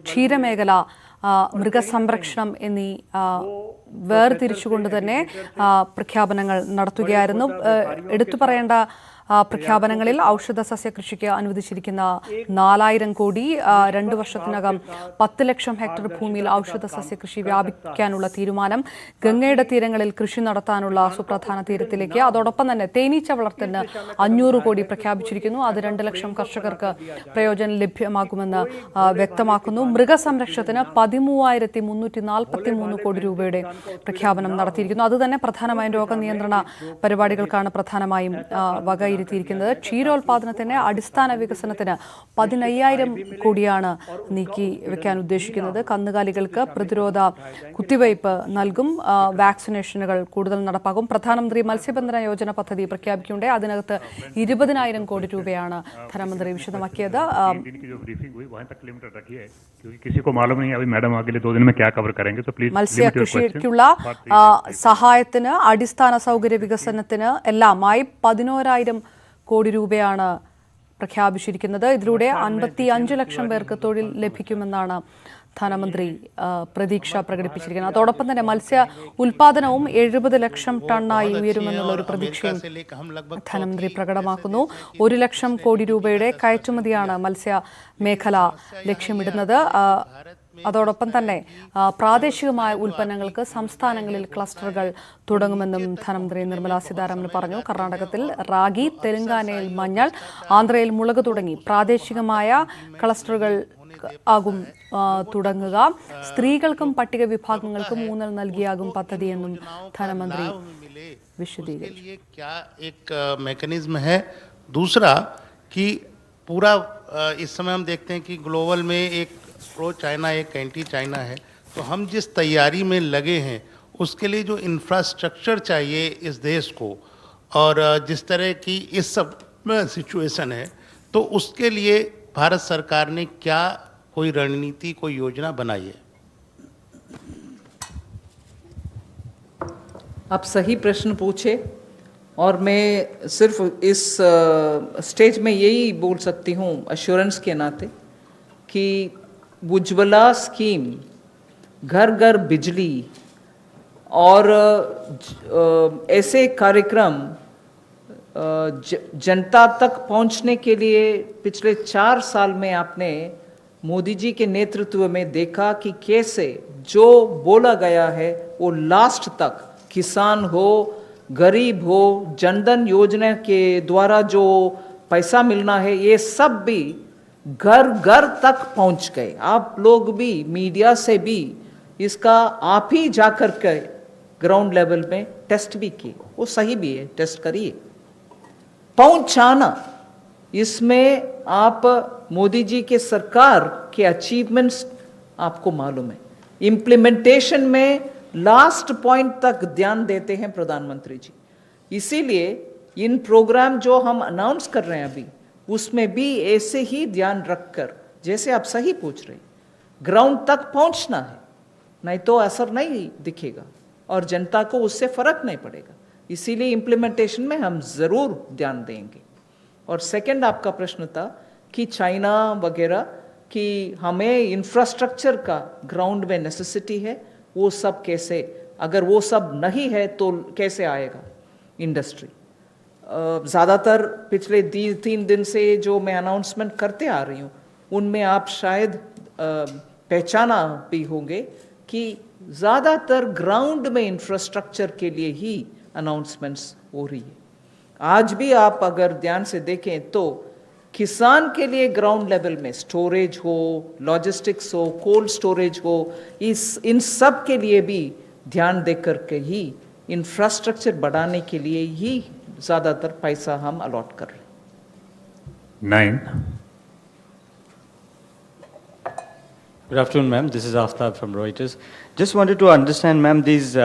ക്ഷീരമേഖല, മൃഗസംരക്ഷണം എന്നീ വേർതിരിച്ചുകൊണ്ട് തന്നെ പ്രഖ്യാപനങ്ങൾ നടത്തുകയായിരുന്നു. എടുത്തു പറയേണ്ട പ്രഖ്യാപനങ്ങളിൽ ഔഷധ സസ്യകൃഷിക്ക് അനുവദിച്ചിരിക്കുന്ന 4000 കോടി, 2 വർഷത്തിനകം 10 ലക്ഷം ഹെക്ടർ ഭൂമിയിൽ ഔഷധ സസ്യകൃഷി വ്യാപിക്കാനുള്ള തീരുമാനം, ഗംഗയുടെ തീരങ്ങളിൽ കൃഷി നടത്താനുള്ള സുപ്രധാന തീരത്തിലേക്ക്, അതോടൊപ്പം തന്നെ തേനീച്ച വളർത്തലിന് 500 കോടി പ്രഖ്യാപിച്ചിരിക്കുന്നു. അത് 2 ലക്ഷം കർഷകർക്ക് പ്രയോജനം ലഭ്യമാക്കുമെന്ന് വ്യക്തമാക്കുന്നു. മൃഗസംരക്ഷണത്തിന് 13,343 കോടി രൂപയുടെ പ്രഖ്യാപനം നടത്തിയിരിക്കുന്നു. അതുതന്നെ പ്രധാനമായും രോഗനിയന്ത്രണ പരിപാടികൾക്കാണ് പ്രധാനമായും വകയിരുത്തിയിരിക്കുന്നത്. ക്ഷീരോത്പാദനത്തിന് അടിസ്ഥാന വികസനത്തിന് 15,000 കോടിയാണ് നീക്കി വെക്കാൻ ഉദ്ദേശിക്കുന്നത്. കന്നുകാലികൾക്ക് പ്രതിരോധ കുത്തിവയ്പ് നൽകും. വാക്സിനേഷനുകൾ കൂടുതൽ നടപ്പാക്കും. പ്രധാനമന്ത്രി മത്സ്യബന്ധന യോജന പദ്ധതി പ്രഖ്യാപിക്കുകയുണ്ടായി. അതിനകത്ത് 20,000 കോടി രൂപയാണ് ധനമന്ത്രി വിശദമാക്കിയത്. മത്സ്യകൃഷിക്കുള്ള സഹായത്തിന്, അടിസ്ഥാന സൗകര്യ വികസനത്തിന് എല്ലാമായി 11,000 കോടി രൂപയാണ് പ്രഖ്യാപിച്ചിരിക്കുന്നത്. ഇതിലൂടെ 55 ലക്ഷം പേർക്ക് തൊഴിൽ ലഭിക്കുമെന്നാണ് ധനമന്ത്രി പ്രതീക്ഷ പ്രകടിപ്പിച്ചിരിക്കുന്നത്. അതോടൊപ്പം തന്നെ മത്സ്യ ഉൽപാദനവും 70 ലക്ഷം ടണ്ണായി ഉയരുമെന്നുള്ള ഒരു പ്രതീക്ഷയും ധനമന്ത്രി പ്രകടമാക്കുന്നു. 1 ലക്ഷം കോടി രൂപയുടെ കയറ്റുമതിയാണ് മത്സ്യ മേഖല ലക്ഷ്യമിടുന്നത്. അതോടൊപ്പം തന്നെ പ്രാദേശികമായ ഉൽപ്പന്നങ്ങൾക്ക് സംസ്ഥാനങ്ങളിൽ ക്ലസ്റ്ററുകൾ തുടങ്ങുമെന്നും ധനമന്ത്രി നിർമ്മലാ സീതാരാമൻ പറഞ്ഞു. കർണാടകത്തിൽ റാഗി, തെലങ്കാനയിൽ മഞ്ഞൾ, ആന്ധ്രയിൽ മുളക് തുടങ്ങി പ്രാദേശികമായ ക്ലസ്റ്ററുകൾ ആകും തുടങ്ങുക. സ്ത്രീകൾക്കും പട്ടിക വിഭാഗങ്ങൾക്കും ഊന്നൽ നൽകിയാകും പദ്ധതിയെന്നും ധനമന്ത്രി വിശദീകരിച്ചു. दूसरा कि पूरा इस समय हम देखते हैं कि ग्लोबल में एक प्रो चाइना, एक एंटी चाइना है, तो हम जिस तैयारी में लगे हैं उसके लिए जो इंफ्रास्ट्रक्चर चाहिए इस देश को, और जिस तरह की इस सब सिचुएशन है, तो उसके लिए भारत सरकार ने क्या कोई रणनीति, कोई योजना बनाई है? आप सही प्रश्न पूछे, और मैं सिर्फ इस स्टेज में यही बोल सकती हूँ अश्योरेंस के नाते कि उज्ज्वला स्कीम, घर घर बिजली और ऐसे कार्यक्रम जनता तक पहुंचने के लिए पिछले 4 साल में आपने मोदी जी के नेतृत्व में देखा कि कैसे जो बोला गया है वो लास्ट तक, किसान हो, गरीब हो, जनधन योजना के द्वारा जो पैसा मिलना है ये सब भी घर घर तक पहुंच गए. आप लोग भी मीडिया से भी इसका आप ही जाकर के ग्राउंड लेवल में टेस्ट भी किए, वो सही भी है, टेस्ट करिए. पहुंचाना, इसमें आप मोदी जी के सरकार के अचीवमेंट्स आपको मालूम है. इम्प्लीमेंटेशन में लास्ट पॉइंट तक ध्यान देते हैं प्रधानमंत्री जी. इसीलिए इन प्रोग्राम जो हम अनाउंस कर रहे हैं अभी, उसमें भी ऐसे ही ध्यान रखकर, जैसे आप सही पूछ रहे, ग्राउंड तक पहुंचना है, नहीं तो असर नहीं दिखेगा और जनता को उससे फर्क नहीं पड़ेगा. इसीलिए इम्प्लीमेंटेशन में हम जरूर ध्यान देंगे. और सेकंड आपका प्रश्न था कि चाइना वगैरह कि हमें इंफ्रास्ट्रक्चर का ग्राउंड में नेसेसिटी है, वो सब कैसे, अगर वो सब नहीं है तो कैसे आएगा इंडस्ट्री. ज़्यादातर पिछले 3 दिन से जो मैं अनाउंसमेंट करते आ रही हूँ उनमें आप शायद पहचाना भी होंगे कि ज़्यादातर ग्राउंड में इंफ्रास्ट्रक्चर के लिए ही अनाउंसमेंट्स हो रही है. आज भी आप अगर ध्यान से देखें तो किसान के लिए ग्राउंड लेवल में स्टोरेज हो, लॉजिस्टिक्स हो, कोल्ड स्टोरेज हो, इन सब के लिए भी ध्यान देकर के ही इंफ्रास्ट्रक्चर बढ़ाने के लिए ही ज़्यादातर पैसा हम अलॉट कर रहे हैं. 9. Good afternoon, ma'am. This is Aftab from Reuters. Just wanted to understand, ma'am, these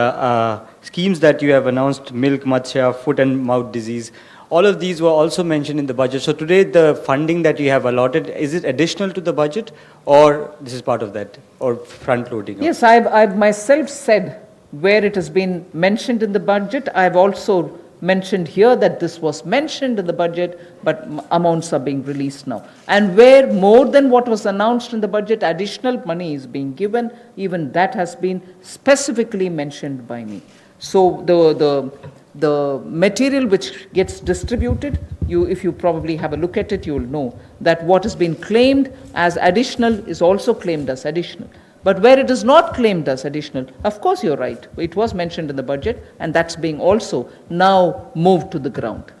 schemes that you have announced, milk, matsya, foot and mouth disease, all of these were also mentioned in the budget. So today, the funding that you have allotted, is it additional to the budget, or this is part of that, or front loading? Yes, I've myself said where it has been mentioned in the budget. I've also mentioned here that this was mentioned in the budget, but amounts are being released now. And where more than what was announced in the budget, additional money is being given, even that has been specifically mentioned by me. So the material which gets distributed, if you probably have a look at it, you will know that what has been claimed as additional is also claimed as additional. But where it is not claimed as additional, of course you're right, it was mentioned in the budget, and that's being also now moved to the ground.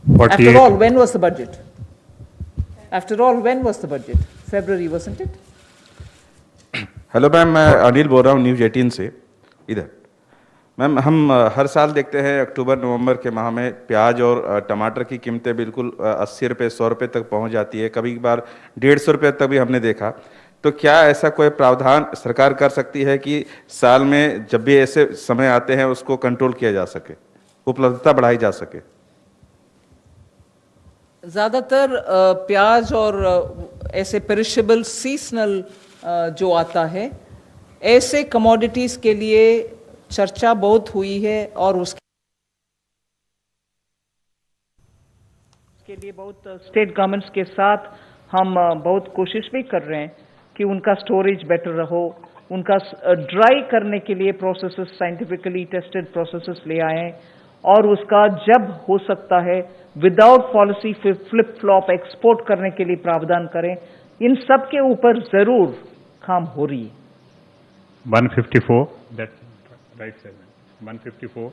After all, when was the budget? After all, when was the budget? February, wasn't it? Hello ma'am, मैं अनिल बोल रहा हूँ news 18 से इधर। Ma'am, हम हर साल देखते हैं अक्टूबर नवंबर के माह में प्याज और टमाटर की कीमतें बिल्कुल 80 रुपये 100 रुपये तक पहुंच जाती है, कभी बार 150 रुपये तक भी हमने देखा। तो क्या ऐसा कोई प्रावधान सरकार कर सकती है कि साल में जब भी ऐसे समय आते हैं उसको कंट्रोल किया जा सके, उपलब्धता बढ़ाई जा सके? ज़्यादातर प्याज और ऐसे पेरिशेबल सीजनल जो आता है, ऐसे कमोडिटीज़ के लिए चर्चा बहुत हुई है और उसके लिए बहुत स्टेट गवर्नमेंट्स के साथ हम बहुत कोशिश भी कर रहे हैं कि उनका स्टोरेज बेटर रहो, उनका ड्राई करने के लिए प्रोसेसेस, साइंटिफिकली टेस्टेड प्रोसेसेस ले आए और उसका जब हो सकता है without policy flip flop export करने के लिए प्रावधान करें। इन सब के ऊपर जरूर काम हो रही है। 154, that's right, 154